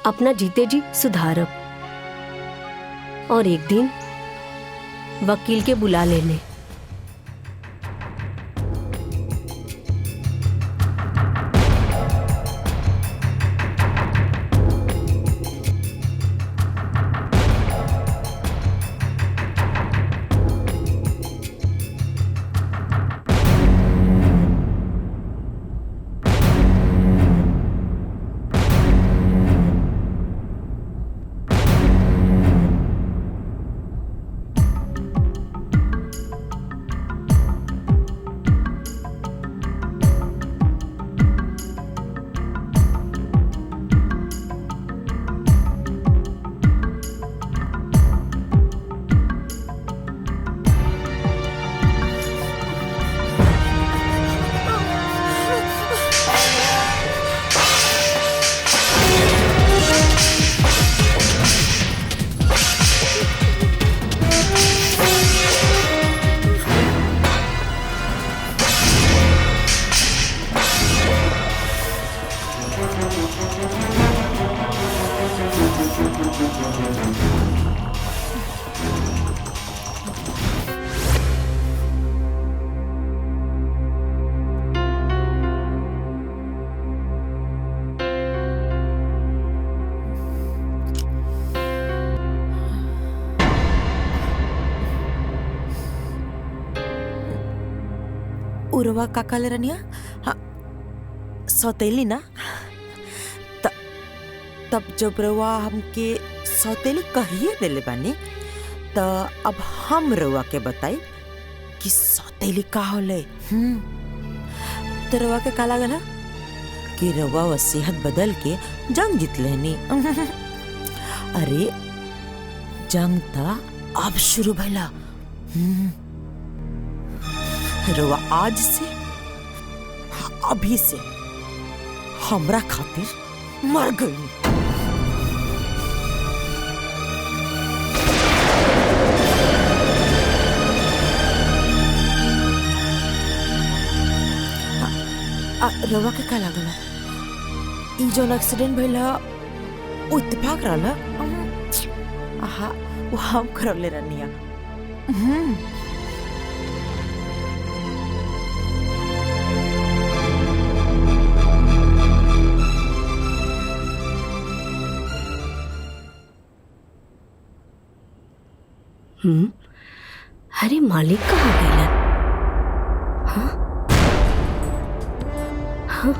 अपना जीते जी सुधारब और एक दिन वकील के बुला लेने। उर्वा काका ले रनिया, हाँ सौतेली ना, तब जब रवा हमके सौतेली कहिए देले बानी, तो अब हम रवा के बताई कि सौतेली का होले। तो रवा के का लागल कि रवा वसीयत बदल के जंग जीत लेनी। अरे जंग था अब शुरू भला। रवा आज से, अभी से हमरा खातिर मर गई। रवा के का लागल ई जो एक्सीडेंट भइला उ इत्तेफाक रहला। आहा वो हम करवले रनिया। अरे मालिक कहाँ गए? हाँ? हाँ?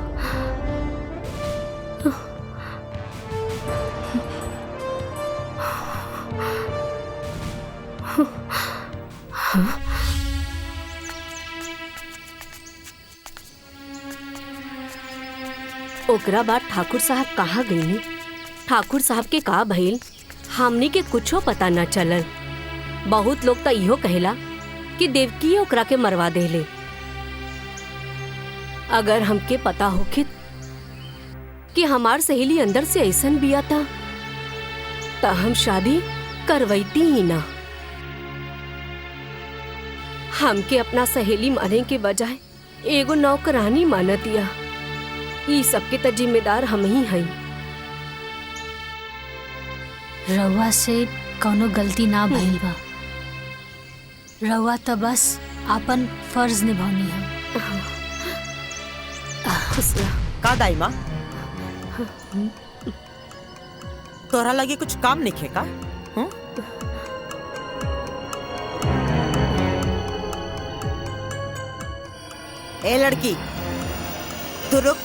हाँ? ओकरा बाद ठाकुर साहब कहाँ गईनी? ठाकुर साहब के का भइल हमनी के कुछो पता न चलल। बहुत लोग तो इहो कहेला कि देवकी ओकरा के मरवा देले। अगर हमके पता होखित कि हमार सहेली अंदर से ऐसन बिया था तो हम शादी करवैती ही ना। हमके अपना सहेली माने के बजाय एगो नौकरानी माना दिया। ई सबके तो जिम्मेदार हम ही हई। रउआ से कौनो गलती ना भइल बा। रउआ तो बस आपन फर्ज निभानी है। का दाई माँ, तोरा लगे कुछ काम नहीं खेका? ए लड़की तू रुक।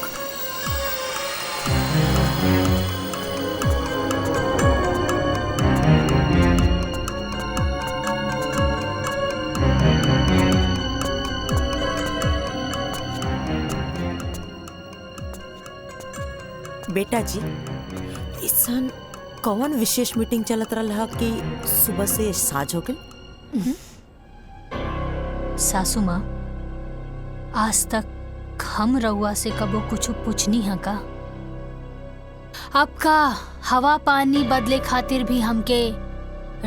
बेटा जी, इसन कौन विशेष मीटिंग चलत रहा कि सुबह से साँझ हो गई? सासू माँ, आज तक हम रउआ से कबो कुछ पूछनी है का? आपका हवा पानी बदले खातिर भी हमके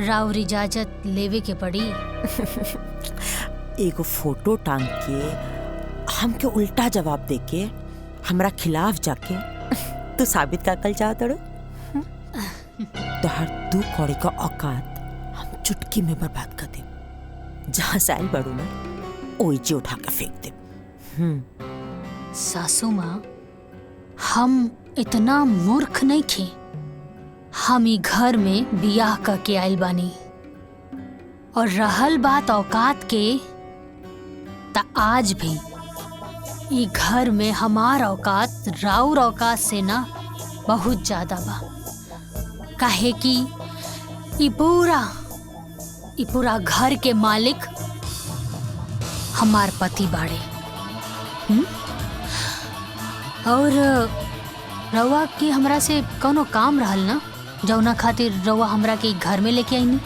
राउर इजाजत लेवे के पड़ी। एगो फोटो टांग के हमके उल्टा जवाब देके हमरा खिलाफ जाके तू साबित का कल चाहत रो? तो हर 2 कौड़ी का औकात हम चुटकी में बर्बाद कर दे। जहाँ से आइल बड़ू ना ओई जी उठा के फेंक दे। सासू माँ, हम इतना मूर्ख नहीं थे। हम ई घर में बियाह करके आइल बानी, और रहल बात औकात के, ता आज भी ई घर में हमार औकात राउर औकात से ना बहुत ज्यादा बा। काहे कि ई पूरा घर के मालिक हमार पति बाड़े। और रउआ की हमरा से कौनो काम रहल ना, जौना खातिर रउआ हमरा के घर में लेके आईनी।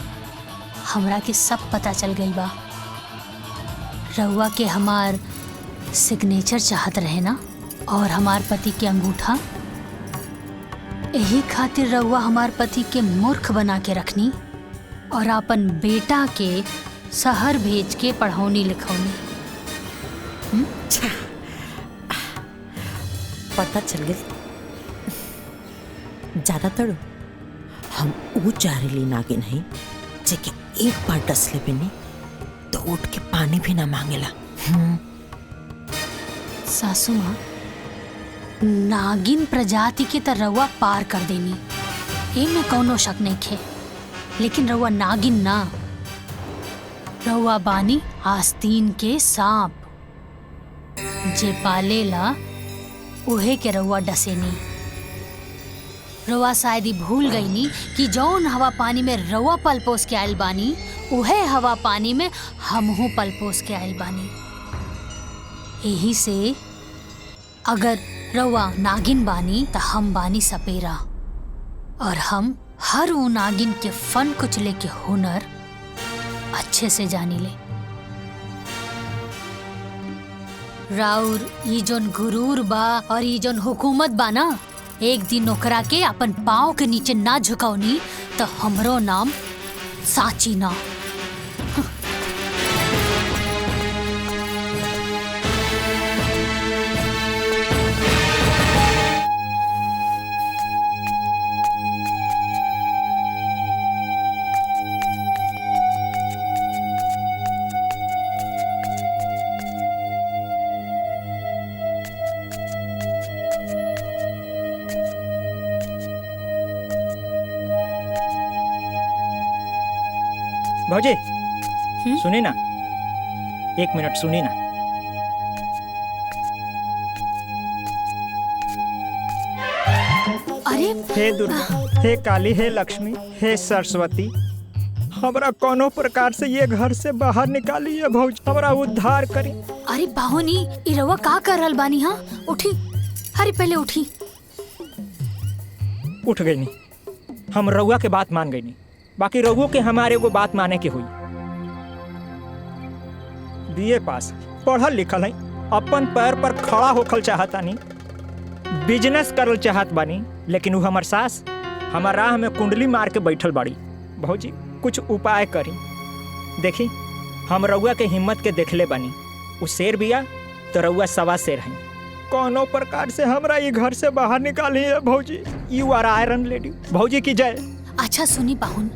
हमरा के सब पता चल गई बा। रउआ के हमार सिग्नेचर चाहत रहे ना, और हमार पति के अंगूठा। यही खातिर रउआ हमार पति के मूर्ख बना के रखनी, और अपन बेटा के शहर भेज के पढ़ौनी लिखौनी। पता चल गई। ज्यादातर हम ऊ जहरीली नागिन हैं जेके एक बार डसले पे नहीं तो उठ के पानी भी ना मांगेला। सासू माँ, नागिन प्रजाति के त रउआ पार कर देनी, एमे कौनो शक नहीं खे। लेकिन रउआ नागिन ना, रउआ बानी आस्तीन के सांप, जे पालेला उहे के रउआ डसेनी। रउआ शायद ही भूल गईनी कि जौन हवा पानी में रउआ पलपोस के आयल बानी, उहे हवा पानी में हमहू पलपोस के आयल बानी। यही से अगर रउआ नागिन बानी त हम बानी सपेरा, और हम हर वो नागिन के फन कुचले के हुनर अच्छे से जानी ले। राउर ये जोन गुरूर बा और ये जोन हुकूमत बा ना, एक दिन ओकरा के अपन पाँव के नीचे ना झुकावनी तो हमरो नाम साची ना। भौजी, सुनी ना, 1 मिनट सुनी ना। अरे हे दुर्गा, हे काली, हे लक्ष्मी, हे सरस्वती, हमरा कोनो प्रकार से ये घर से बाहर निकाली है भौजी, हमरा उद्धार करी। अरे बाहुनी, ई रउआ का कर रहल बानी? हाँ उठी, अरे पहले उठी। उठ गई नहीं, हम रउआ के बात मान गई नहीं, बाकी रउओ के हमारे को बात माने के हुई। बीए पास, पढ़ल लिखल है, अपन पैर पर खड़ा होखल चाहता नहीं, बिजनेस करल चाहत बानी, लेकिन वो हमार सास हमार राह में कुंडली मार के बैठल बाड़ी। भौजी कुछ उपाय करी। देखी, हम रउआ के हिम्मत के देखले बानी, वो शेर बिया तो रउआ 1.25 शेर है। कोनो प्रकार से हमरा ये घर से बाहर निकाली है भौजी। You are iron lady. भौजी की जय। अच्छा सुनी बाहुन,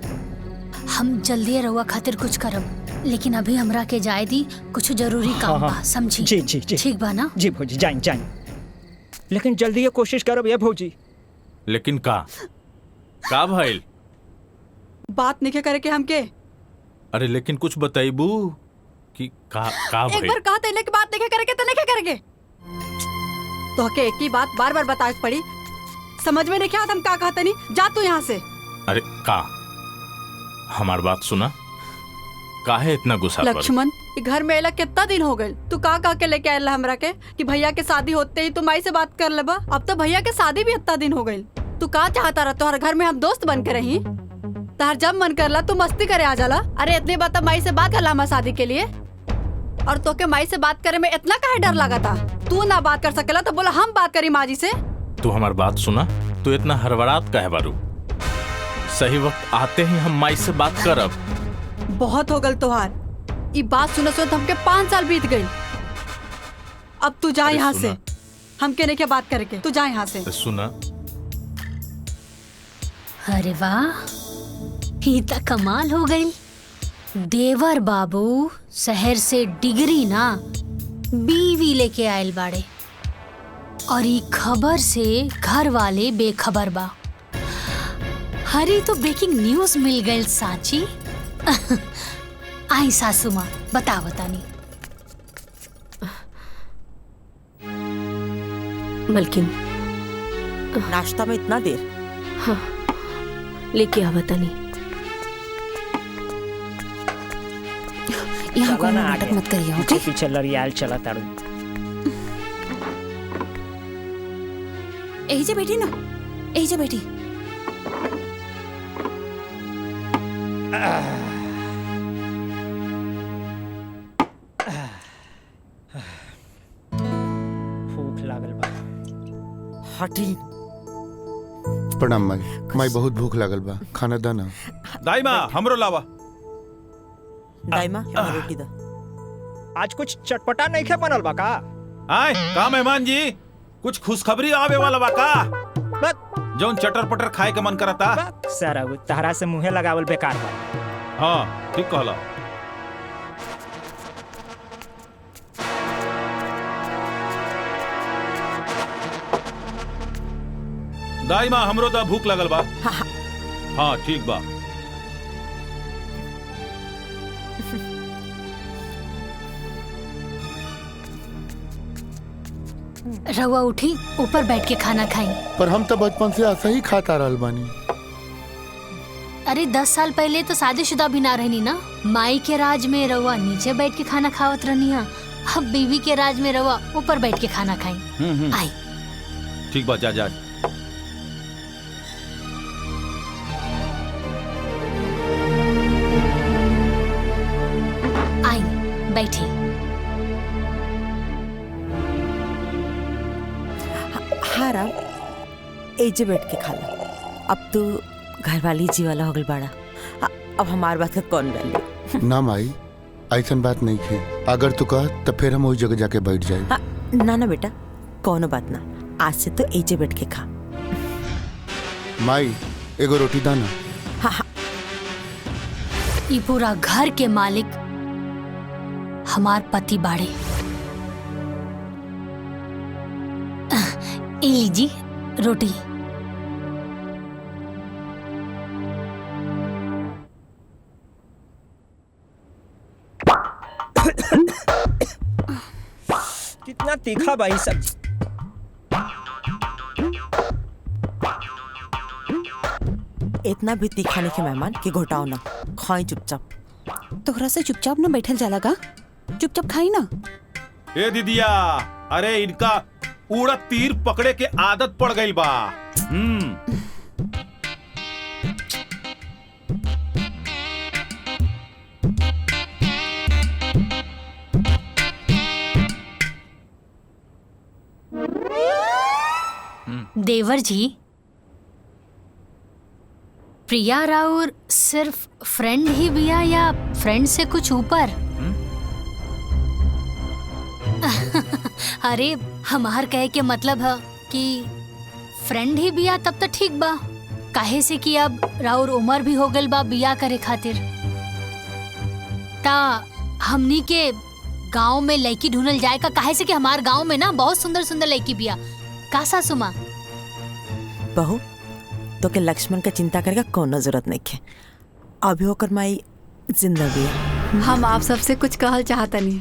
हम जल्दी रउआ खातिर कुछ करब, लेकिन अभी हमरा के जाए दी, कुछ जरूरी काम बा, समझी? जी जी जी ठीक बा ना? जी भौजी, जाइन जाइन, लेकिन जल्दी ये कोशिश करब ये भौजी। लेकिन का भाई बात नहीं करे के हमके। अरे लेकिन कुछ बताइबू कि का एक भाई? बार कहा तेले की बात नहीं करे के, तो नहीं करेंगे। तो के एक ही बात बार बार बताए पड़ी, समझ में नहीं क्या हम का कहते नहीं। जा तू यहाँ से। अरे का हमार बात सुना, काहे इतना गुस्सा पर? लक्ष्मण, ई घर में अला कितना दिन हो गए? तू का के लेके आयल हमरा के कि भैया के शादी होते ही तू माई से बात कर लेबा? अब तो भैया के शादी भी इतना दिन हो गए। तू का चाहता रहा तोहर घर में हम दोस्त बन के रही? तार जब मन करला तू मस्ती करे आ जाला। अरे इतनी बात माई से बात करला हमारे शादी के लिए, और तो के माई से बात करे में इतना काहे डर लगा था? तू ना बात कर सकेला तो बोला हम बात करी माँ जी से। तू हमार बात सुना, तू इतना हड़बड़ात काहे बारू? सही वक्त आते ही हम माई से बात करब। बहुत हो गल तोहार। ये बात सुनत सुनत हमके 5 साल बीत गई। अब तू जा यहाँ से, हमके नहीं क्या बात करके, तू जा यहाँ से। सुना, अरे वाह, ये तो कमाल हो गई। देवर बाबू शहर से डिग्री ना बीवी लेके आयल बाड़े, और ये खबर से घर वाले बेखबर बा। हरी तो ब्रेकिंग न्यूज मिल गई साची। आई सासू माँ, बता बतानी। मलकिन, नाश्ता में इतना देर? हाँ, लेके आ बतानी। यहाँ कोई नाटक मत करिए, पीछे पीछे लड़ियाल चला तारू। यही जे बैठी ना, यही जे बैठी। भूख लागल बा। हटी। प्रणाम माई। माई बहुत भूख लागल बा, खाना दा ना। दाई माँ हमरो लावा। दाई माँ रोटी दा। आज कुछ चटपटा नहीं खे बनल बा का? आए का मेहमान जी, कुछ खुशखबरी आवे वाला बा का? जौन चटर पटर खाए के मन करता। सारा तहरा से मुँहे लगावल बेकार बा। हाँ ठीक कहला। दाई माँ हमरो तो भूख लगल बा। हाँ ठीक बा। रवा उठी, ऊपर बैठ के खाना खाई। पर हम तो बचपन से ऐसा ही खाता रहल बानी। अरे 10 साल पहले तो शादीशुदा भी ना रहनी ना। माई के राज में रवा नीचे बैठ के खाना खावत रहनी है, अब बीवी के राज में रवा ऊपर बैठ के खाना खाई। आई ठीक बा, जा जा। आई बैठी। हाँ राव, एजे बैठ के खा ला। अब तू घर वाली जी वाला हो गल बाड़ा, अब हमार बात का कौन डाली? ना माई, ऐसन बात नहीं है। अगर तू कह तो फिर हम वही जगह जाके बैठ जाए। ना ना बेटा, कोनो बात ना, आज से तो एजे बैठ के खा। माई एगो रोटी दा ना। हाँ हाँ। ये पूरा घर के मालिक हमार पति बाड़े। ए लीजी रोटी। कितना तीखा भाई सब्जी। इतना भी तीखा नहीं के मेहमान कि घोटाओ ना, खाई चुपचाप। तोहरा से चुपचाप ना बैठल जाला का? चुपचाप खाई ना। ए दीदिया, अरे इनका उड़द तीर पकड़े के आदत पड़ गई बा। देवर जी, प्रिया राउर सिर्फ फ्रेंड ही बिया या फ्रेंड से कुछ ऊपर? अरे हमार कहे के मतलब है कि फ्रेंड ही बिया तब तो ठीक बा, काहे से कि अब राउर उम्र भी हो गल बा बिया करे खातिर। ता हमनी के गांव में लड़की ढूंढल जाए का, काहे से कि हमार गांव में ना बहुत सुंदर सुंदर लड़की बिया। का सासू माँ? बहू तो के लक्ष्मण का चिंता करेगा कोनो जरूरत नहीं है, अभी होकर माई जिंदा भी है। हम आप सबसे कुछ कहल चाहता नहीं।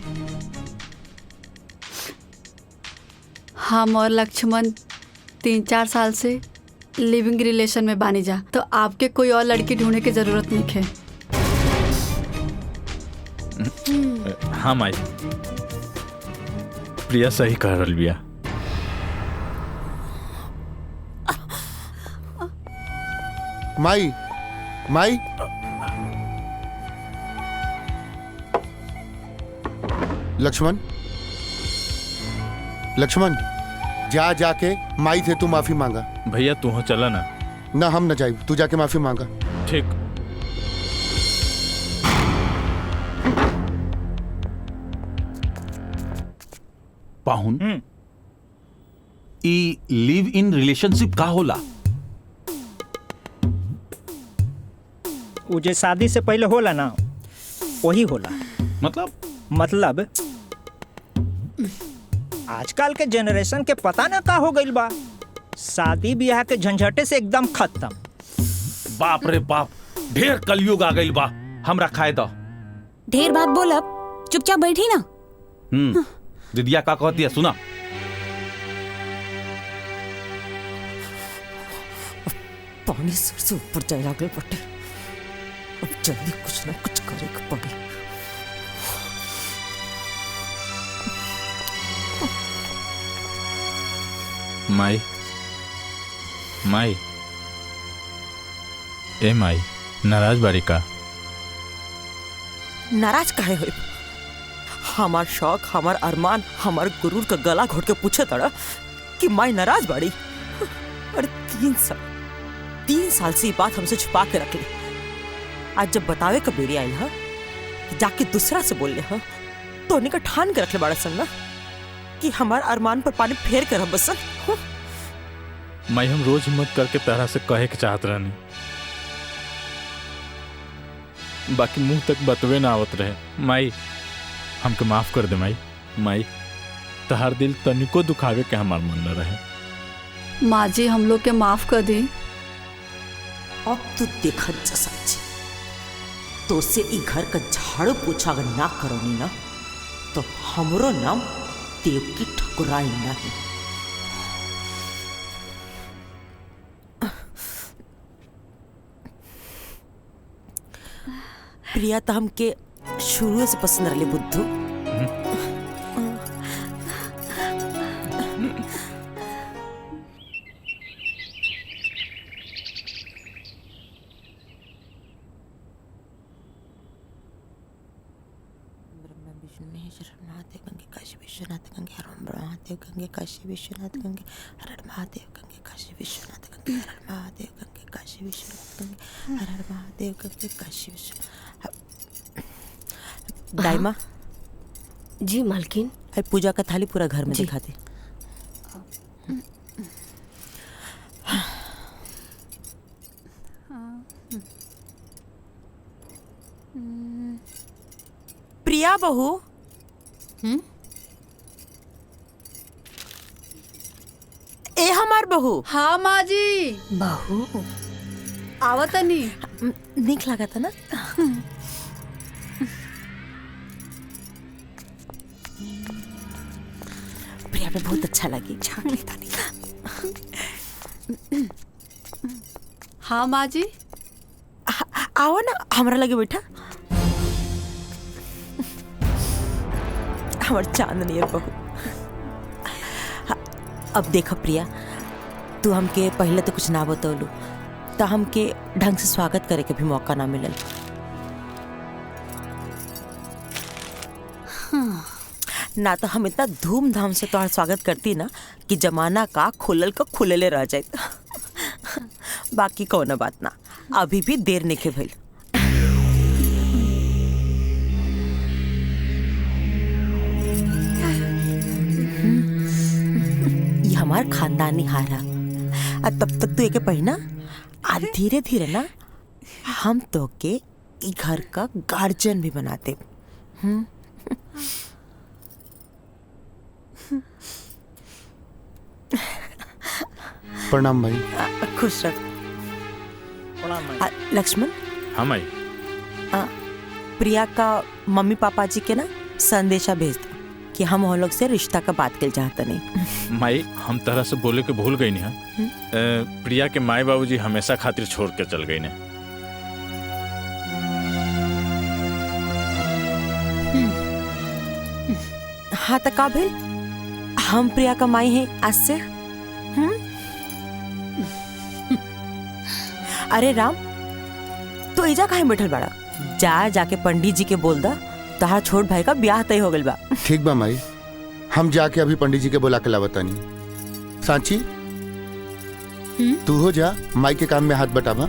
हम और लक्ष्मण 3-4 साल से लिविंग रिलेशन में बानी जा, तो आपके कोई और लड़की ढूंढने की जरूरत नहीं है। हाँ माई, प्रिया सही कह रहल बिया। माई माई लक्ष्मण लक्ष्मण जा जाके माई से तू माफी मांगा। भैया तू हो चला ना। ना हम न जाए, तू जाके माफी मांगा। ठीक। पाहुन, ई लिव इन रिलेशनशिप का होला? वो जो शादी से पहले होला ना वही होला। मतलब आजकल के जनरेशन के पता ना का हो गइल बा, शादी ब्याह के झंझटे से एकदम खत्म। बाप रे बाप, ढेर कलयुग आ गइल बा। हमरा खाए दो। ढेर बात बोलब, चुपचाप बैठी ना। दीदिया का कहती है सुना। पानी सर से ऊपर जाए लागल बटे, अब जल्दी कुछ ना कुछ करे के पड़ी। माई माई ए माई, नाराज बारी का? नाराज काहे होई? हमार शौक, हमार अरमान, हमार गुरूर का गला घोट के पूछे तड़ा कि माई नाराज बाड़ी। अरे 3 साल से ये बात हमसे छुपा के रख ली। आज जब बतावे का बेरी आई हा, जाके दूसरा से बोल ले हा, तो उन्हें का ठान के रख ले बड़ा संग कि हमार अरमान पर पानी फेर कर बस। माई हम रोज हिम्मत करके तरह से कहे के चाहत रहनी, बाकी मुंह तक बतवे ना आवत रहे। माई हमके माफ कर दे माई। माई तहार दिल तनिको दुखावे के हमार मन न रहे। माँ जी हम लोग के माफ कर दी। अब तू देखत जा सच्ची, तो से ई घर का झाड़ू पोछा अगर ना करोनी ना, तो हमरो नाम देवकी ठकुराई नहीं। प्रिया तो हमके शुरू से पसंद रही बुद्धू। महादेव गंगे काशी विश्वनाथ गंगे हर महादेव गंगे काशी विश्वनाथ गंगे हर महादेव गंगे काशी विश्वनाथ गंगे हर महादेव गंगे काशी विश्वनाथ गंगे हर महादेव गंगे काशी विश्वनाथ। दाइमा जी मालकिन। पूजा का थाली पूरा घर में दिखा दे। प्रिया बहू, ए हमार बहू। हाँ माँ जी। बहू आवत नहीं निक लगा था ना। प्रिया पे बहुत अच्छा लगी। हाँ माँ जी। आओ ना हमारा लगे बैठा। हमार चांदनी है बहू। अब देखो प्रिया, तू हमके पहले तो कुछ ना बतौलू, तो हमके ढंग से स्वागत करे के भी मौका ना मिलल। ना तो हम इतना धूमधाम से तुम्हारा स्वागत करती ना कि जमाना का खुलल का खुलले रह जाए। बाकी कौन बात ना, अभी भी देर नहीं भइल। ये हमार खानदानी हारा, तब तक तू एक पहना, धीरे धीरे ना हम तो के घर का गार्जियन भी बनाते। प्रणाम भाई। खुश रख। लक्ष्मण। हाँ माई। प्रिया का मम्मी पापा जी के ना संदेशा भेज दो कि हम लोग से रिश्ता का बात कर चाहते नहीं। माई हम तरह से बोले के भूल गई नहीं। प्रिया के माई बाबूजी हमेशा खातिर छोड़ के चल गई ने। हाँ तो का भेल? हम प्रिया कमाई हैं आज से। अरे राम, तो इजा काहे बैठल बाड़ा? जाके पंडित जी के बोल दा तहार छोट भाई का ब्याह तय हो गइल बा। ठीक बा माई, हम जाके अभी पंडित जी के बोला के लावतानी। सांची तू हो जा, माई के काम में हाथ बटावा।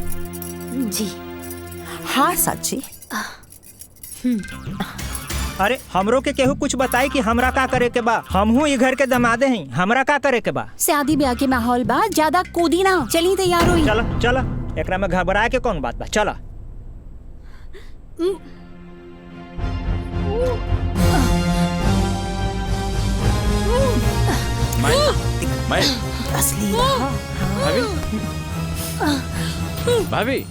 जी हाँ सांची। अरे हमरो के केहू कुछ बताई कि हमरा का करे के बा। हमहू ई घर के दमादे हैं, हमरा का करे के बा? शादी ब्याह के माहौल बा, ज्यादा कूदी ना, चली तैयार होई। चला चला, एकरा में घबराए के कौन बात बा, चला। मैं असली भाभी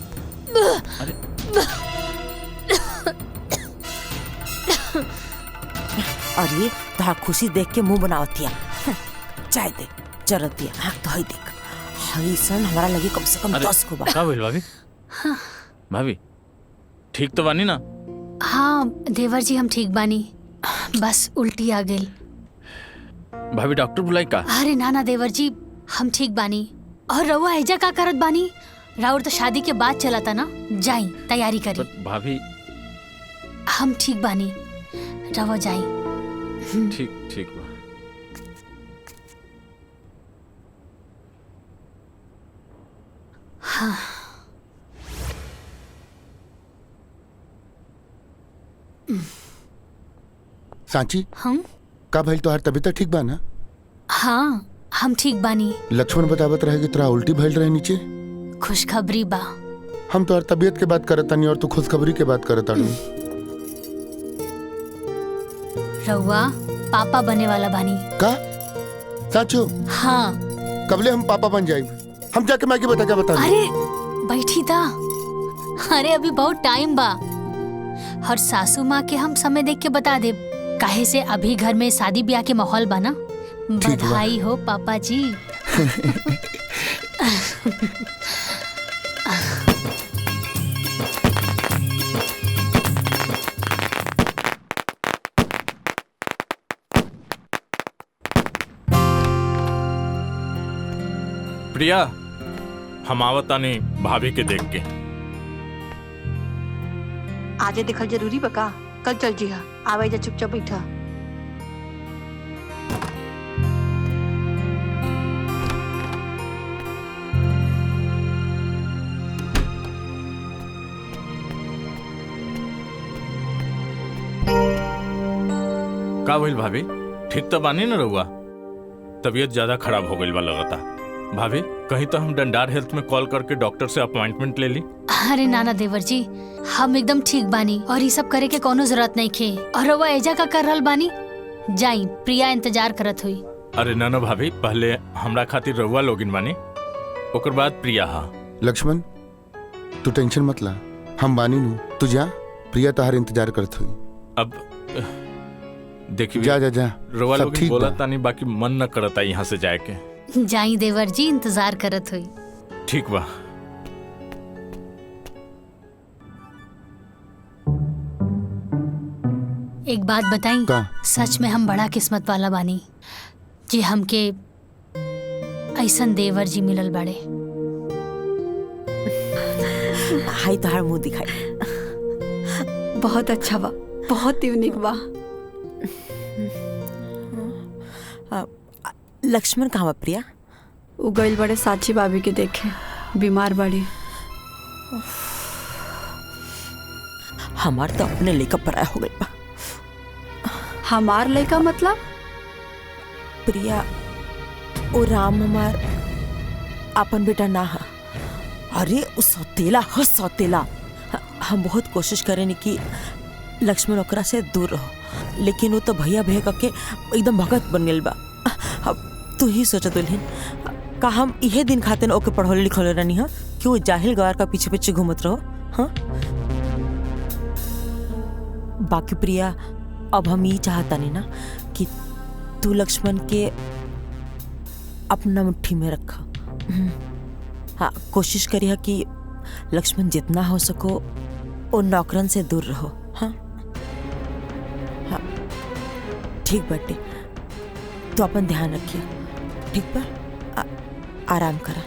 और ये तहार खुशी देख के मुंह बनावतिया। चाय दे जरतिया। हाँ तो हई देख, हई सन हमारा लगी कम से कम 10 को बा। का भइल भाभी? भाभी ठीक तो बानी ना? हाँ देवर जी हम ठीक बानी, बस उल्टी आ गई। भाभी डॉक्टर बुलाई का? अरे ना देवर जी हम ठीक बानी। और रउआ एजा का करत बानी? राउर तो शादी के बाद चला था ना, जाई तैयारी करी। भाभी हम ठीक बानी, रवा जाई। ठीक ठीक बा। हाँ। सांची हम का भइल? तोहार तबीयत ठीक बा ना? हाँ हम ठीक बानी। लक्ष्मण बतावत रहे कि तोरा उल्टी भइल रहे नीचे। खुशखबरी बा। हम तोहार तबीयत के बात करत तानी और तू खुशखबरी के बात करत तानी। रउआ पापा बने वाला बानी का? साचो? हाँ। कबले हम पापा बन जाए? हम जाके माँ के बता क्या बता? अरे बैठी था। अरे अभी बहुत टाइम बा। और सासू माँ के हम समय देख के बता दे, काहे से अभी घर में शादी ब्याह के माहौल बना। बधाई हो पापा जी। प्रिया हम आवतानी भाभी के देख के। आजे देखल जरूरी बका, कल चल जी। आवे जा, चुपचाप बैठा। का भइल भाभी? ठीक तो बानी ना रहुआ? तबीयत ज्यादा खराब हो गई बा लगता। भाभी कहीं तो हम डंडार हेल्थ में कॉल करके डॉक्टर से अपॉइंटमेंट ले ली। अरे नाना देवर जी हम एकदम ठीक बानी और ये सब करे के कोनो जरूरत नहीं खे। और रउआ एजा का कर रहल बानी? जाई, प्रिया इंतजार करत हुई। अरे ना भाभी, पहले हमरा खातिर रहुआ लोगिन बानी, ओकर बाद प्रिया। हाँ लक्ष्मण तू टेंशन मत ला, हम बानी नु। तू जा, प्रिया तोहार इंतजार करत हुई। अब देखिए जा जा जा, रउआ सब लोगिन ठीक बोला बा। तानी, बाकी मन न करता यहाँ से जाए के। जाई देवर जी, इंतजार करत हुई। ठीक बा। एक बात बताई, सच में हम बड़ा किस्मत वाला बानी जी, हमके ऐसन देवर जी मिलल बड़े। हाय तोहार मुंह दिखाई। बहुत अच्छा बा, बहुत यूनिक बा। लक्ष्मण कहाँ बा प्रिया? उ गइल बड़े साची भाभी के देखे, बीमार बड़ी। हमार तो अपने लेकर पराया हो गई बा। हमार लड़का मतलब? प्रिया ओ राम हमार अपन बेटा ना है। अरे उस सौतेला हो सौतेला। हम बहुत कोशिश करें कि लक्ष्मण ओकरा से दूर रहो, लेकिन वो तो भैया भैया करके एकदम भगत बन गई बा। अब तू ही सोच दुल्हन, का हम यह दिन खाते ओके पढ़ौले लिखौले रहनी है कि वो जाहिल गवार का पीछे पीछे घूमत रहो। हाँ बाकी प्रिया, अब हम ये चाहता नहीं ना कि तू लक्ष्मण के अपना मुट्ठी में रखा। हाँ कोशिश करिए कि लक्ष्मण जितना हो सको वो नौकरन से दूर रहो। हाँ हाँ ठीक बटे, तो अपन ध्यान रखिए, ठीक बा? आराम करा।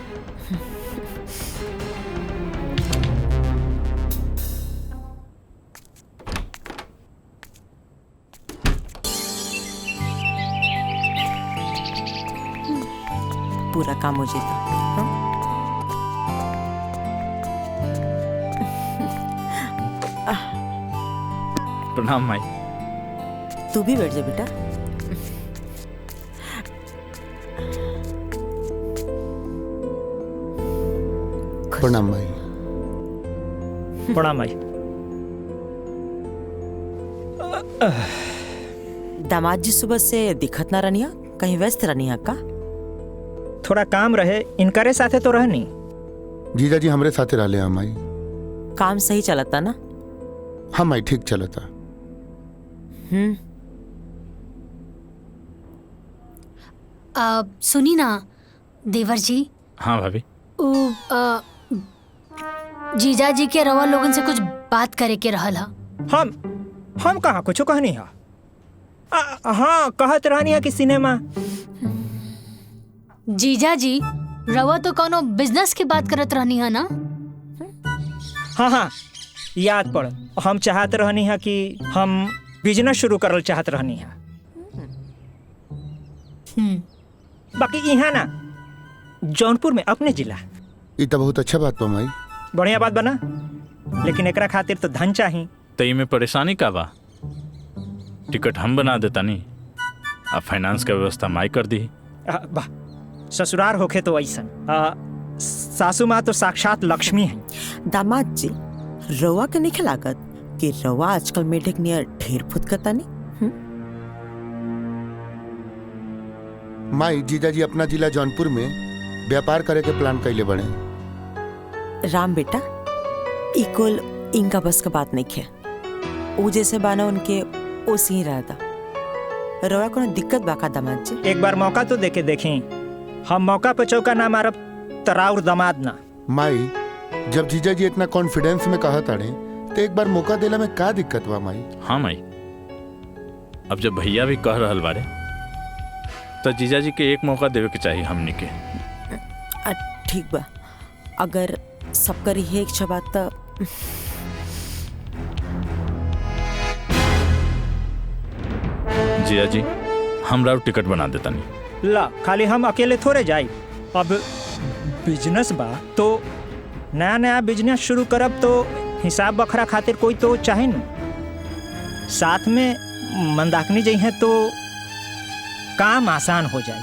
पूरा काम हो जाता। प्रणाम माई। तू भी बैठ जा बेटा। प्रणाम भाई। प्रणाम भाई। दामाद जी सुबह से दिखत ना रनिया, कहीं व्यस्त रनिया का? थोड़ा काम रहे, इनकरे साथे तो रहनी। जीजा जी हमरे साथे रहले हम आई। काम सही चलता ना? हम आई ठीक चलता। सुनी ना देवर जी। हाँ भाभी। जीजा जी के रवा लोगन से कुछ बात करे के रहल हा। हम कहाँ कुछ कहनी हा। हाँ कहत रहनी है कि सिनेमा। जीजा जी रवा तो कोनो बिजनेस की बात करत रहनी है ना? हाँ याद पड़। हम चाहत रहनी है कि हम बिजनेस शुरू करल चाहत रहनी है। बाकी यहाँ ना जौनपुर में अपने जिला। ये तो बहुत अच्छा बात बा माई। बढ़िया बात बना, लेकिन एकरा खातिर तो धन चाहिए। तई में परेशानी का बा? टिकट हम बना देता नहीं, अब फाइनेंस का व्यवस्था माई कर दी। वाह, ससुराल होके तो ऐसा। सासू माँ तो साक्षात लक्ष्मी है। दामाद जी रवा के नहीं लागत कि रवा आजकल मेढक नियर ढेर फुदकता नहीं? माई जीजा जी अपना जिला जौनपुर में व्यापार करे के प्लान कैले बने। राम बेटा इकुल इनका बस का बात नहीं है। वो जैसे बाना उनके ओसी ही रहता। रवा को दिक्कत बाका दामाद जी? एक बार मौका तो देके देखें। हम मौका पे चौका ना मारब तराउर दामाद ना। माई जब जीजा जी इतना कॉन्फिडेंस में कहा ताड़े तो एक बार मौका देला में का दिक्कत बा माई? हाँ माई, अब जब भैया भी कह रहल बारे तो जीजा जी के एक मौका देवे के चाहिए हमनी के। ठीक बा, अगर सब करी है इच्छा बात तो जिया जी हमरा टिकट बना देता नहीं। ला खाली हम अकेले थोड़े जाए। अब बिजनेस बा तो नया नया बिजनेस शुरू करब तो हिसाब बखरा खातिर कोई तो चाहे न। साथ में मंदाकिनी जी हैं तो काम आसान हो जाए।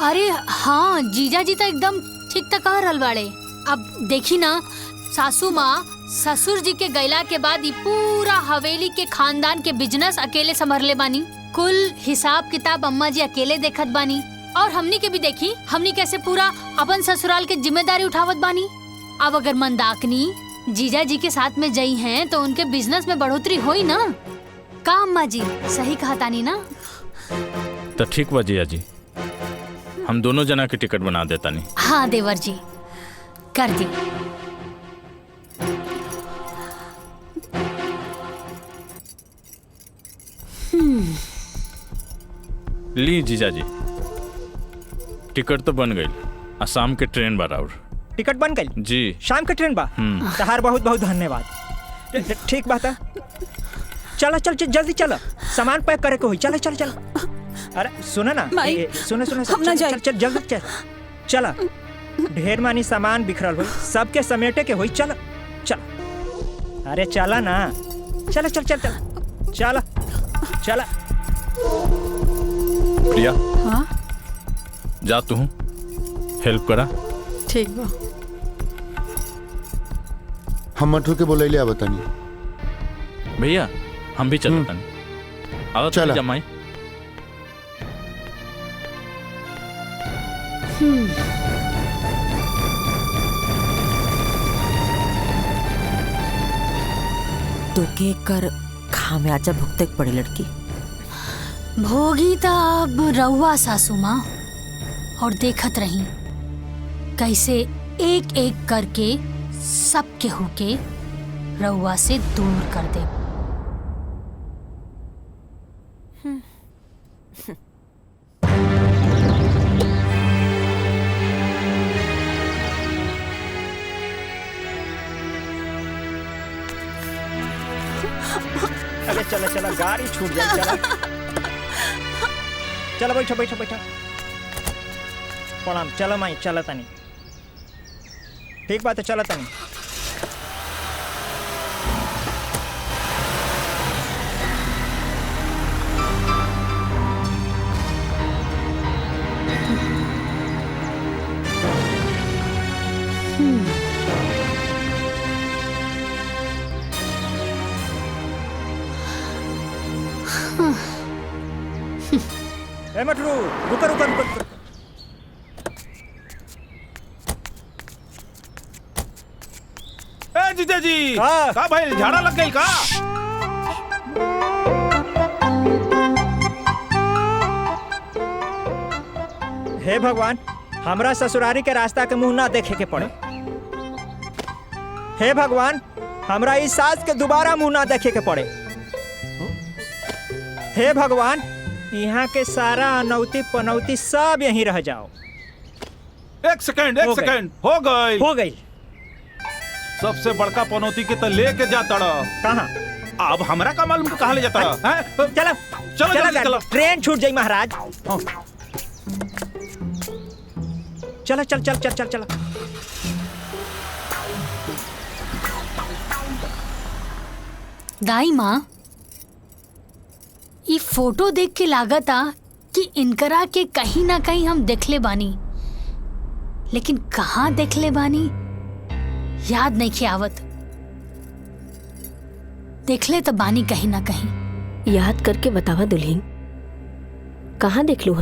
अरे हाँ जीजा जी तो एकदम ठीक तक कह रहल बाड़े। अब देखी ना सासू माँ ससुर जी के गैला के बाद ये पूरा हवेली के खानदान के बिजनेस अकेले संभरले बानी। कुल हिसाब किताब अम्मा जी अकेले देखत बानी और हमनी के भी देखी हमनी कैसे पूरा अपन ससुराल के जिम्मेदारी उठावत बानी। अब अगर मंदाकिनी जीजा जी के साथ में जई हैं तो उनके बिजनेस में बढ़ोतरी होई ना। का अम्मा जी सही कहा तानी ना? तो ठीक बा जिया जी, हम दोनों जना के टिकट बना देता नहीं। हाँ देवर जी कर दी। ली जीजा जी, टिकट तो बन गई। असम के ट्रेन बा और टिकट बन गई जी। शाम के ट्रेन बा। तहार बहुत बहुत धन्यवाद। ठीक बात है। चलो चल जल्दी चलो, सामान पैक करे को हुई। चलो चलो चलो। अरे सुनो ना, सुनो सुनो चल चल जल्दी चल। चला ढेर मानी सामान बिखरल हुई, सबके समेटे के हुई। चलो चलो। अरे चला ना, चलो चल चल चल चला चला। प्रिया हाँ? जा तू हेल्प करा। ठीक बा। हम मठू के बोले ले बतानी। भैया हम भी चलता नहीं। आओ चला जमाई। तो के कर खामियाजा भुगते पड़े लड़की। भोगी तो अब रहुआ सासू माँ, और देखत रही कैसे एक एक करके सब के होके रहुआ से दूर कर दे। चला चला गाड़ी छूट जाए चला चला बैठो बैठो बैठो प्रणाम चलो माई चला तनी ठीक बात है चला तनी ए मटरू रुको रुको रुको रुको। ए जीजा जी का भाई झाड़ा लग गई का? हे भगवान हमरा ससुरारी के रास्ता के मुंह ना देखे के पड़े। हे भगवान हमरा इस सास के दोबारा मुंह ना देखे के पड़े। हे भगवान यहाँ के सारा अनौती पनौती सब यहीं रह जाओ। एक सेकंड हो गई सबसे बड़का पनौती के तो लेके जाता कहाँ? अब हमरा का मालूम कहाँ ले जाता? चलो चलो चलो ट्रेन छूट जाई महाराज। चलो चल चल चल चल चल दाई माँ ये फोटो देख के लागता कि इनकरा के कहीं ना कहीं हम देखले बानी, लेकिन कहाँ देखले बानी याद नहीं के आवत। देखले तो बानी कहीं ना कहीं। याद करके बतावा दुल्हन, कहाँ देख लू?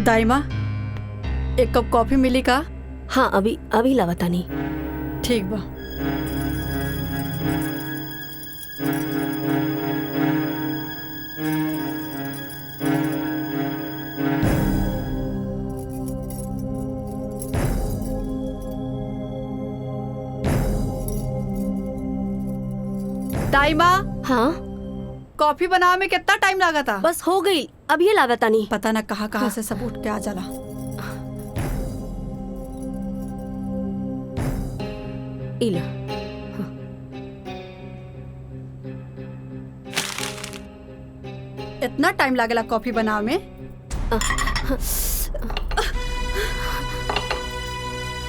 दाई माँ एक कप कॉफी मिली का? हाँ अभी अभी लावता नहीं। ठीक बा। दाई माँ हाँ कॉफी बनाने में कितना टाइम लगा था? बस हो गई अभी लागता नहीं। पता ना कहाँ कहाँ से सब उठ के आ जाला। इला इतना टाइम लागेला कॉफी बनावे में?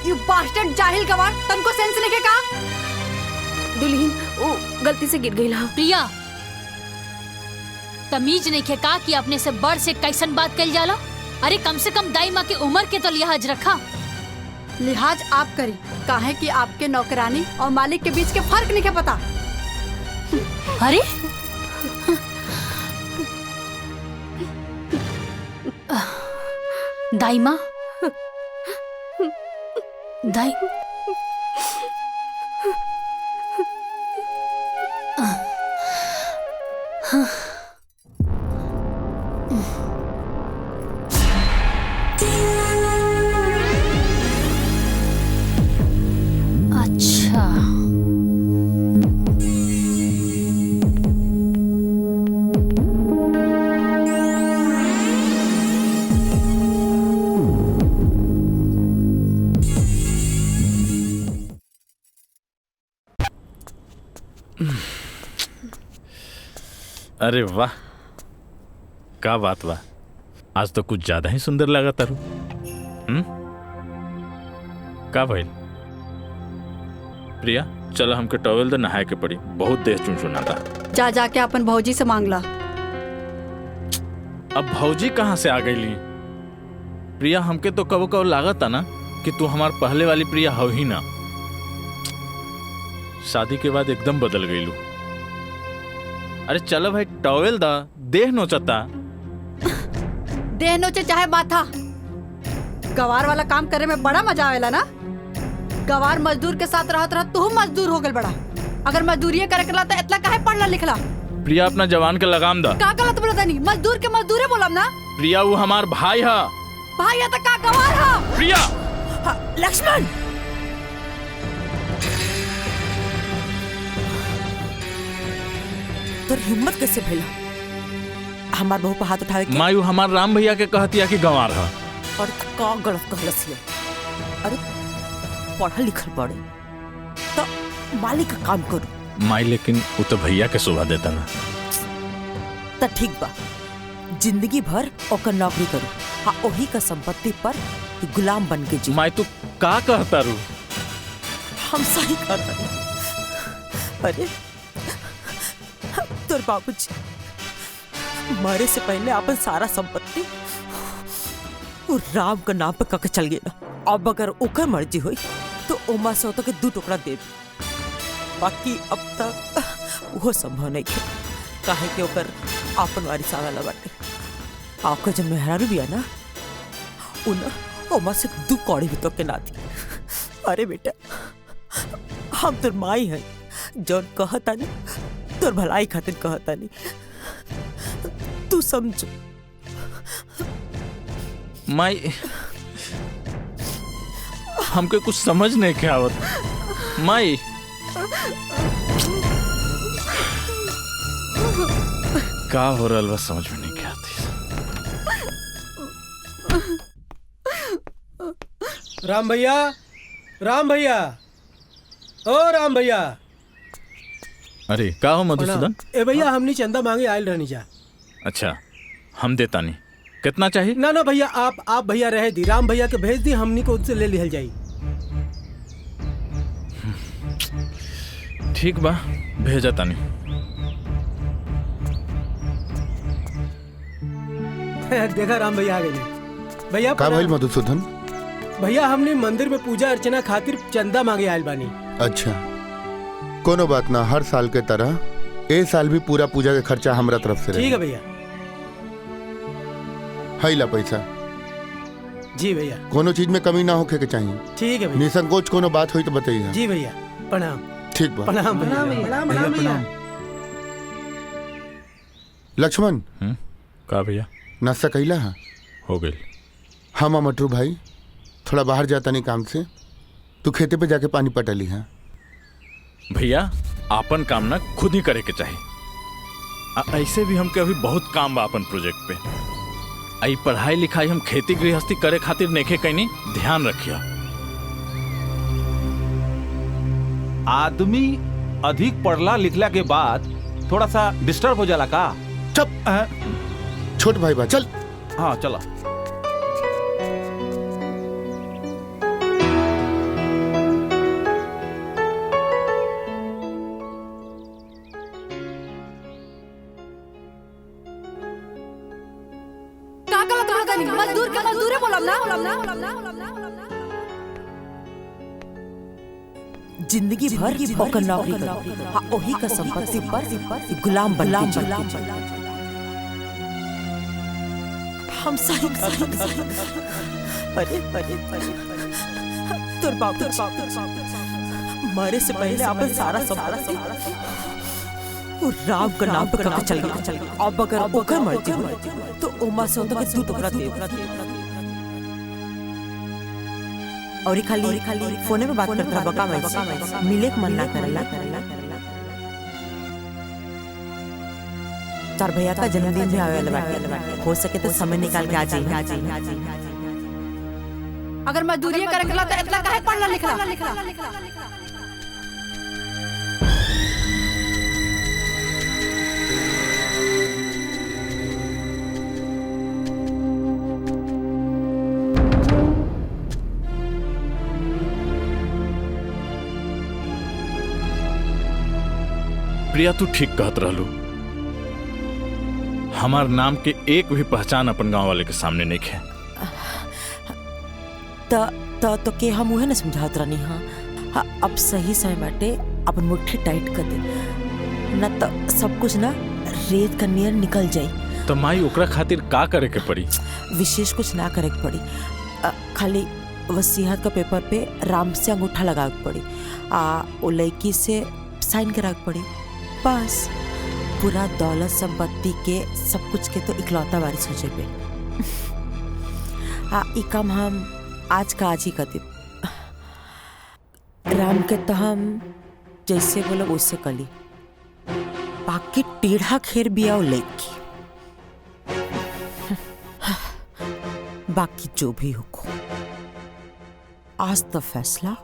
यू बास्टर्ड जाहिल गवार, तनको सेंस नहीं के का? दुल्हन वो गलती से गिर गई। प्रिया तमीज नहीं के का कि अपने से बड़ से कैसन बात कल जाला? अरे कम से कम दाई माँ की उम्र के तो लिहाज रखा। लिहाज आप करी काहे कि आपके नौकरानी और मालिक के बीच के फर्क नहीं के पता। अरे दाई माँ दाई अच्छा अरे वाह का बात बा, आज तो कुछ ज्यादा ही सुंदर लगा तारू। का भइल? प्रिया चलो हमके टॉवेल दे, नहाए के पड़ी, बहुत देर चुनचुना था। जा जाके अपन भौजी से मांग ला। अब भौजी कहाँ से आ गई? प्रिया हमके तो कबो कबो लागत था ना कि तू हमार पहले वाली प्रिया हो ही ना। शादी के बाद एकदम बदल गई लू। अरे चलो भाई टॉवेल दा, देह नोचता। देह नोचे चाहे माथा, गवार वाला काम करे में बड़ा मजा आवेला ना। गवार मजदूर के साथ रहत रहत तू मजदूर हो गल बड़ा। अगर मजदूरी करे करला तो इतना काहे पढ़ला लिखला? प्रिया अपना जवान के लगाम दा। का गलत बोलता नहीं, मजदूर के मजदूरे बोलम ना। प्रिया वो हमार भाई है। भाई है तो का गवार है? प्रिया लक्ष्मण तोर हिम्मत कैसे भइला हमार बहू पर हाथ उठावे के? मायू हमार राम भैया के कहतिया कि गंवार है। और का गलत कहलस है? अरे पढ़ल लिखल पड़े तो मालिक का काम करू। माई लेकिन वो तो भैया के शोभा देता ना। तो ठीक बा, जिंदगी भर ओकर नौकरी करू, हाँ वही का संपत्ति पर गुलाम बन के जी। माई तू का कहता रू? हम सही कहता रू। अरे तोर बाबूजी मरे से पहले अपन सारा संपत्ति और राम का नाम पे कके चल गए ना। अब अगर ओकर मर्जी हुई तो ओमा से होता के 2 टुकड़ा दे दे, बाकी अब तक वो संभव नहीं है। काहे कि ओकर आपन वारिस आवेला बाटे। आपका जब मेहरारू भी है ना उन ओमा से 2 कौड़ी भी तो के ना दी। अरे बेटा हम तोर माई है, जौन कहता नहीं तोर भलाई खातिर कहता नहीं, तू समझ। माई हमके कुछ समझ नहीं के आवत। माई का हो रहा बस समझ में नहीं क्या आती। राम भैया, राम भैया, ओ राम भैया। अरे का हो मधुसूदन? ए भैया हमनी चंदा मांगे आयल रहनी जा। अच्छा हम देता नहीं, कितना चाहिए? ना ना भैया आप भैया रहे दी, राम भैया के भेज दी, हमनी को उससे ले लिहल जाई। ठीक बा भेजा तानी। देखा राम भैया आ गए। भैया का भइल मधुसूदन? भैया हमने मंदिर में पूजा अर्चना खातिर चंदा मांगे आयल बानी। अच्छा कोनो बात ना, हर साल के तरह ए साल भी पूरा पूजा के खर्चा हमरा तरफ से ठीक है भैया। है ला पैसा। जी भैया। कोनो चीज में कमी ना होके के चाहिए। ठीक है भैया। निसंकोच कोनो बात हुई तो बताइए। जी भैया प्रणाम। ठीक बा। प्रणाम भैया। लक्ष्मण का भैया नाश्ता कैला है? हो गई। हाँ मटरू भाई थोड़ा बाहर जाता नहीं काम से, तू खेते पे जाके पानी पटा ली है। भैया आपन काम ना खुद ही करे के चाहिए। ऐसे भी हमके अभी बहुत काम बा अपन प्रोजेक्ट पे। आई पढ़ाई लिखाई हम खेती गृहस्थी करे खातिर नेखे कहीं ध्यान रखिया। आदमी अधिक पढ़ला लिखला के बाद थोड़ा सा डिस्टर्ब हो जाला का? चुप छोट भाई बा चल। हाँ चला। मजदूर के मजदूर बोलम ना। जिंदगी भर ओकर नौकरी करू, हाँ वही का संपत्ति पर गुलाम बन के जी। हम सही अरे तोर बाबू मरे से पहले अपन सारा संपत्ति और राम का नाम पे कहाँ चल गया। अब अगर ओकर मर्जी हो तो ओमा से होता है 2 टुकड़ा दे। और खाली फोने में बात करता बका मैं मिले के मन ना करला। तार भैया का जन्मदिन भी आवे वाला बाटे, हो सके तो समय निकाल के आ जाइए। अगर मजदूरी करला तो इतना काहे पढ़ला लिखला। प्रिया तू ठीक कहत रहलू। हमार नाम के एक भी पहचान अपन गांव वाले के सामने नहीं है। तो के हम उहे न समझात रहनी। हाँ अब सही समय बाटे अपन मुट्ठी टाइट कर दे, न तो सब कुछ ना रेत का नियर निकल जाई। तो माई ओकरा खातिर का करे के पड़ी? विशेष कुछ ना करे के पड़ी, खाली वसीयत का पेपर पे राम से अंगूठा लगा के पड़ी, वो लड़की से साइन करा के पड़ी। बस पूरा दौलत संपत्ति के सब कुछ के तो इकलौता वारिस हो जाए। ई काम हम आज का आज ही कर दे। राम के तो हम जैसे बोलो वैसे कली, बाकी टेढ़ा खेर बिया लेकी। बाकी जो भी हो, आज तो फैसला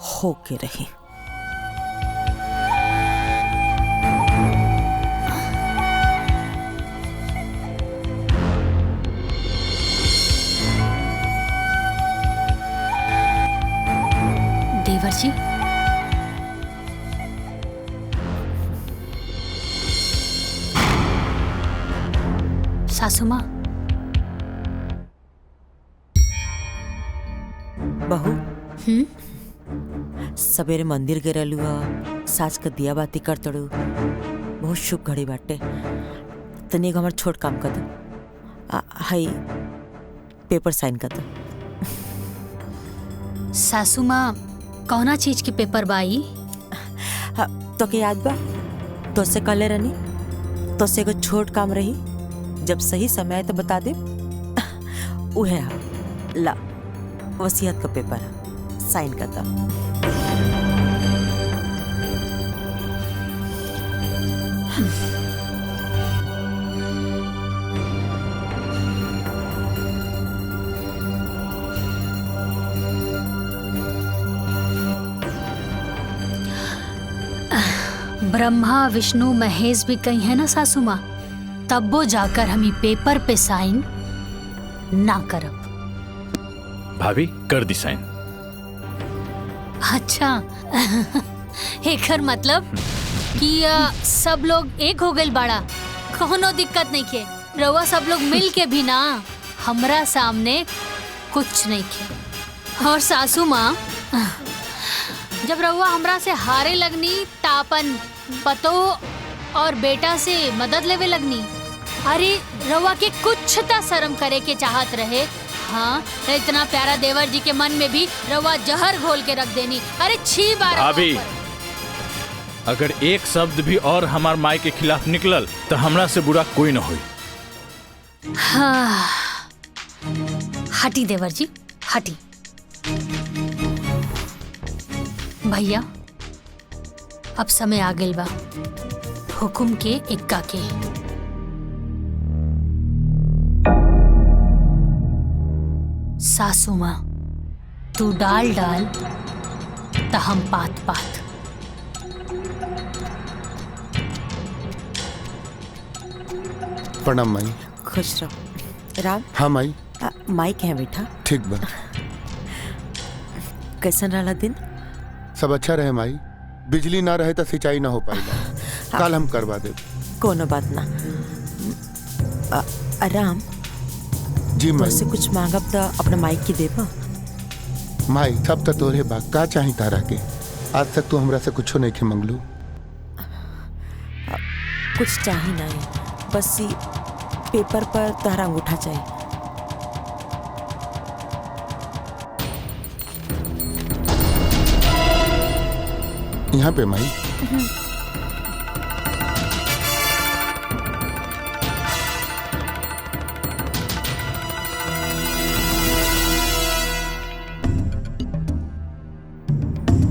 होके रही। देवर जी, सासू माँ, बहू सवेरे मंदिर गए रहलू सास का दिया बाती कर तड़ू, बहुत शुभ घड़ी बाटे। तनी एगो हमर छोट काम कर दो, हाई पेपर साइन कर दो। सासू माँ, कौना चीज के पेपर बाई? तो के याद बा तो से कहले रहनी, तो से एगो छोट काम रही, जब सही समय तो बता दे। उहे ला वसीयत का पेपर है, साइन कर दो। ब्रह्मा विष्णु महेश भी कही है ना सासू माँ, तब वो जाकर हम पेपर पे साइन ना करब। भाभी कर दी साइन। अच्छा एकर मतलब कि सब लोग एक हो गए बाड़ा, कोनो दिक्कत नहीं के। रउआ सब लोग मिल के भी ना हमरा सामने कुछ नहीं के। और सासू माँ, जब रउआ हमरा से हारे लगनी तापन पतो और बेटा से मदद लेवे लगनी, अरे रउआ के कुछ ता शर्म करे के चाहत रहे। हाँ, इतना प्यारा देवर जी के मन में भी रउआ जहर घोल के रख देनी। अरे छी बार भाभी, अगर एक शब्द भी और हमार माई के खिलाफ निकलल तो हमरा से बुरा कोई न होई। हाँ, हटी देवर जी हटी। भैया, अब समय आ गइल बा हुकुम के इक्का के। सासू माँ, तू डाल डाल त हम पात पात। प्रणाम माई। खुश रहो। राम। हाँ माई। माई के हैं बेटा? ठीक बा। कैसन रहा दिन? सब अच्छा रहे माई। बिजली ना रहे तो सिंचाई ना हो पाएगा। कल हम करवा दे। कोनो बात ना। राम जी माई। तुझसे कुछ मांगब तो अपना माई की देबा? माई सब तो तोरे बा, का चाही तारा के? आज तक तू हमरा से कुछो नहीं के मंगलू। कुछ चाही नहीं, बस ये पेपर पर तारा अंगूठा चाहिए। यहाँ पे माई।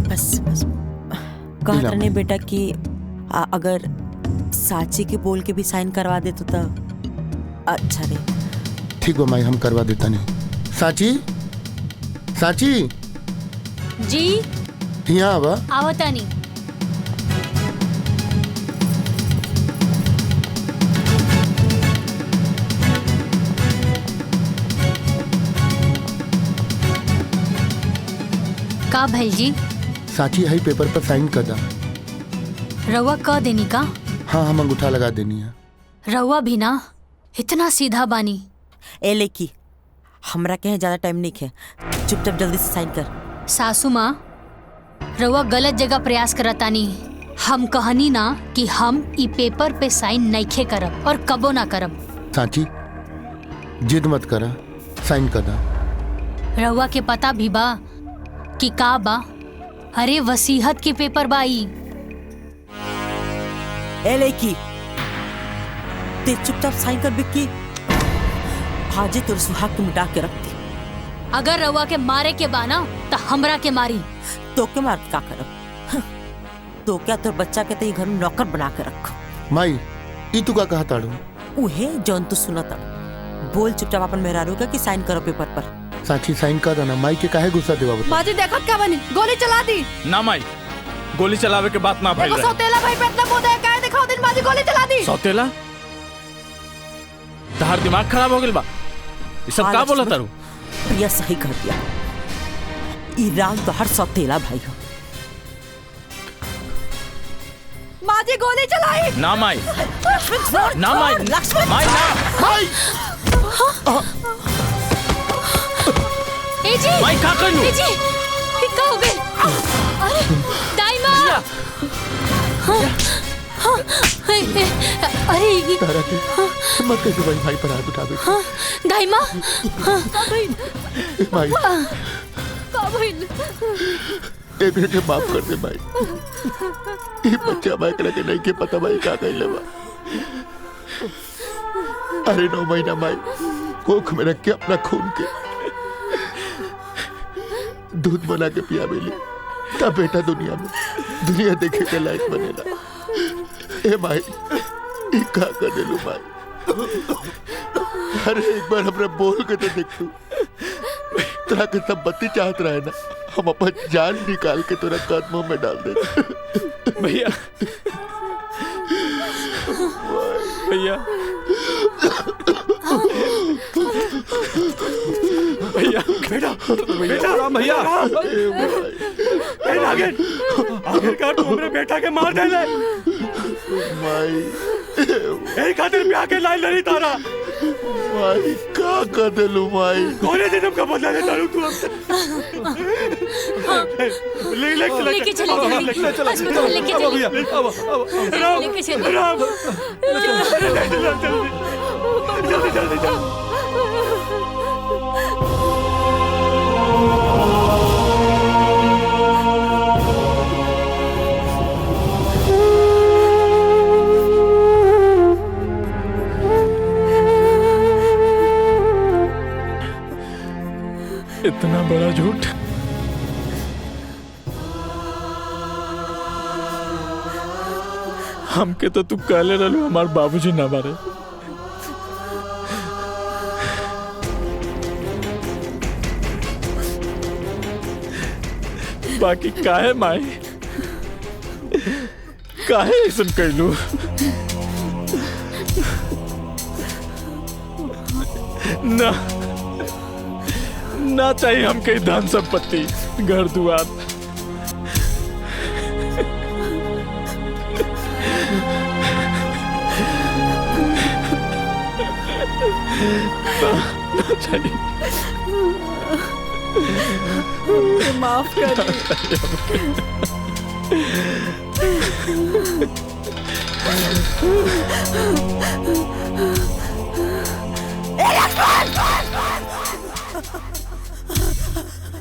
बस बस कहत रहे बेटा कि अगर साची के बोल के भी साइन करवा दे तो अच्छा रहे। ठीक है माई, हम करवा देता नहीं। साची, साची जी यहाँ आवा। आवता नहीं। का भाई जी? साची है पेपर पर साइन कर दा। रउआ क देनी का? हाँ, हम अंगूठा लगा देनी है। रउआ भी ना इतना सीधा बानी। ए लेकी, हमरा के ज्यादा टाइम नहीं है, चुपचाप जल्दी से साइन कर। सासू माँ, रउआ गलत जगह प्रयास करतानी। हम कहनी ना कि हम ई पेपर पे साइन नइखे करब और कबो ना करब। साची जिद मत करा, साइन कर दा। रउआ के पता भी बा कि का बा? अरे वसीयत के पेपर बाई। ए लेकी, ते चुपचाप साइन कर बिक्की। हाजे तोर सुहाग के मिटा के रखती। अगर रउआ के मारे के बाना तो हमरा के मारी। तो के मार का करब? तो क्या तोर बच्चा के ते घर में नौकर बना के रख। माई ई तू का कहा ताड़ू? उहे जौन तू सुनत बोल। चुपचाप अपन मेहरारू का कि साइन करो पेपर पर। साची साइन कर देना। माई के काहे गुस्सा देवा बता। बाजी देखत का बनी गोली चला दी। ना माई गोली चलावे के बात ना भाई देखो सौतेला भाई पे इतना बोझ है काहे दिखाओ दिन बाजी गोली चला दी। सौतेला तहार दिमाग खराब हो गेल बा। ये सब का बोला तारू? प्रिया सही कह दिया। ई राम तो हर सौतेला भाई हो। बाजी गोली चलाई। ना माई ना माई लक्ष्मण माई ना माई ए जी माई का करू? ए जी का हो गए? अरे दाइमा अरे तारा के मत कैसे भाई पर हाथ उठावे। दाइमा माई का भइल? एक मिनट माफ कर दे भाई। ये बच्चा भाई करा के नहीं के पता भाई का कहले बा। अरे 9 महीना माई कोख में रख के अपना खून के दूध बना के पिया बेली तब बेटा दुनिया देखे के लायक बनेला। ए माई ई का कर देलू माई। अरे एक बार हमरा बोल के तो देख तू। तोरा के सब बत्ती चाहत रहे ना, हम अपन जान निकाल के तोरा कदमों में डाल दे। भैया भैया भैया बेटा राम भैया आखिरकार तू हमरे बेटा के मार देले। माई ए खातिर ब्याह के लाइन लड़ी तारा। माई का कर देलू माई। कोने जन्म का बदला ले तारू तू हमसे। लेके चले अस्पताल लेके चले लेके चले राम जल्दी इतना बड़ा झूठ। हमके तो तू कहले रहलू हमार बाबूजी ना मारे। बाकी काहे माई काहे ऐसन कहलू? ना ना चाहिए हमके धन संपत्ति घर दुआर। ना चाहिए। माफ कर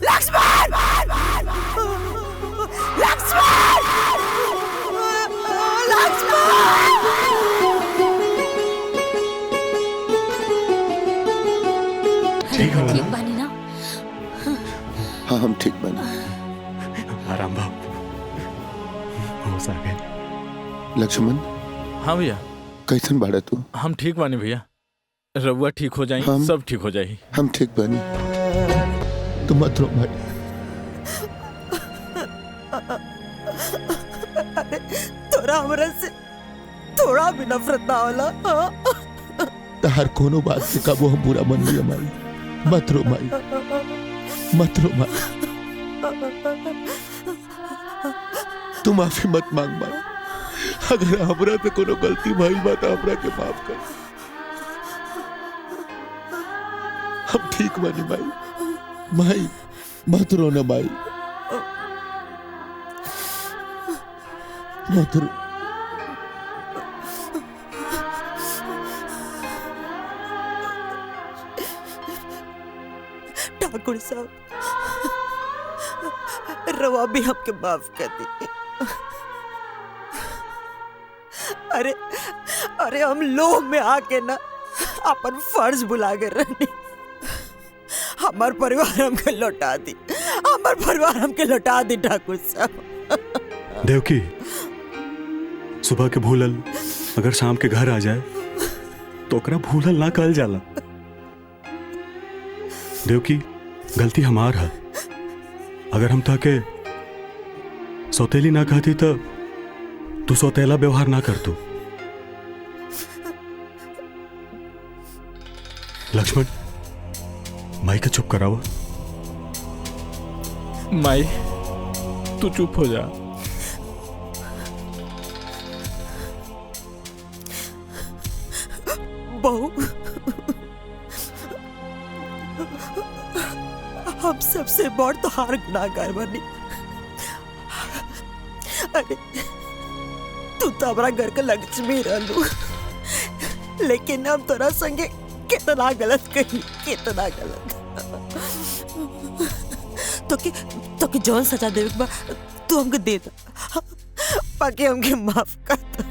लक्ष्मण ठीक बानी ना? हाँ हम ठीक बने। आराम भाव होश आ गए। लक्ष्मण हाँ भैया कैसन बाड़ा तू? हम ठीक बानी भैया। रउआ ठीक हो जाई सब ठीक हो जाई। हम ठीक बानी तुम मत रो भाई। तोरा हमरा से थोड़ा भी नफरत ना होला। हर कोनो बात से कबो हम बुरा मन लिया माई। मत रो माई मत रो माई। तू माफी मत मांग माई। अगर हमरा से कोनो गलती भइल बा तो हमरा के माफ कर। हम ठीक बानी माई। माई मत रो ना माई मत रो। ठाकुर साहब रवा भी हमके माफ कर दी। अरे हम लोभ में आके ना अपन फर्ज भुला गए रहनी। हमार परिवार हमके लौटा दी। हमार परिवार हमके लौटा दी ठाकुर साहब। देवकी सुबह के भूलल अगर शाम के घर आ जाए तो ओकरा भूलल ना कहल जाला। देवकी गलती हमार है। अगर हम ताके सौतेली ना कहती तो तू सौतेला व्यवहार ना कर तू। लक्ष्मण, माई के चुप करावा। माई तू चुप हो जा। बहू, हम सबसे बड़ तो हार गुनाहगार बनी। अरे तू तो हमारा घर का लक्ष्मी रहलू, लेकिन हम तोरा संगे कितना गलत कही, कितना गलत। तो कि जौन सजा देवे के बा तू हमके दे दा, बाकी हमके माफ कर दो।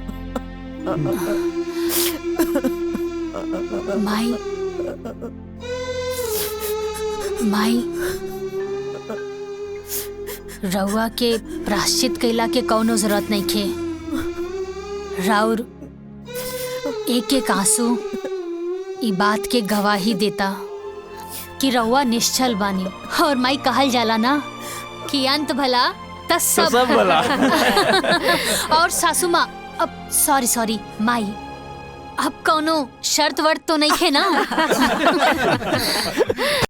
माई माई, रउआ के प्राश्चित कैला के कौनो जरूरत नहीं खे। राउर एक एक आंसू ई बात के गवाही देता कि रउआ निश्चल बानी। और माई कहल जाला ना कि अंत भला त सब भला। और सासू माँ, अब सॉरी माई, अब कौनो शर्त वर्त तो नहीं खे ना?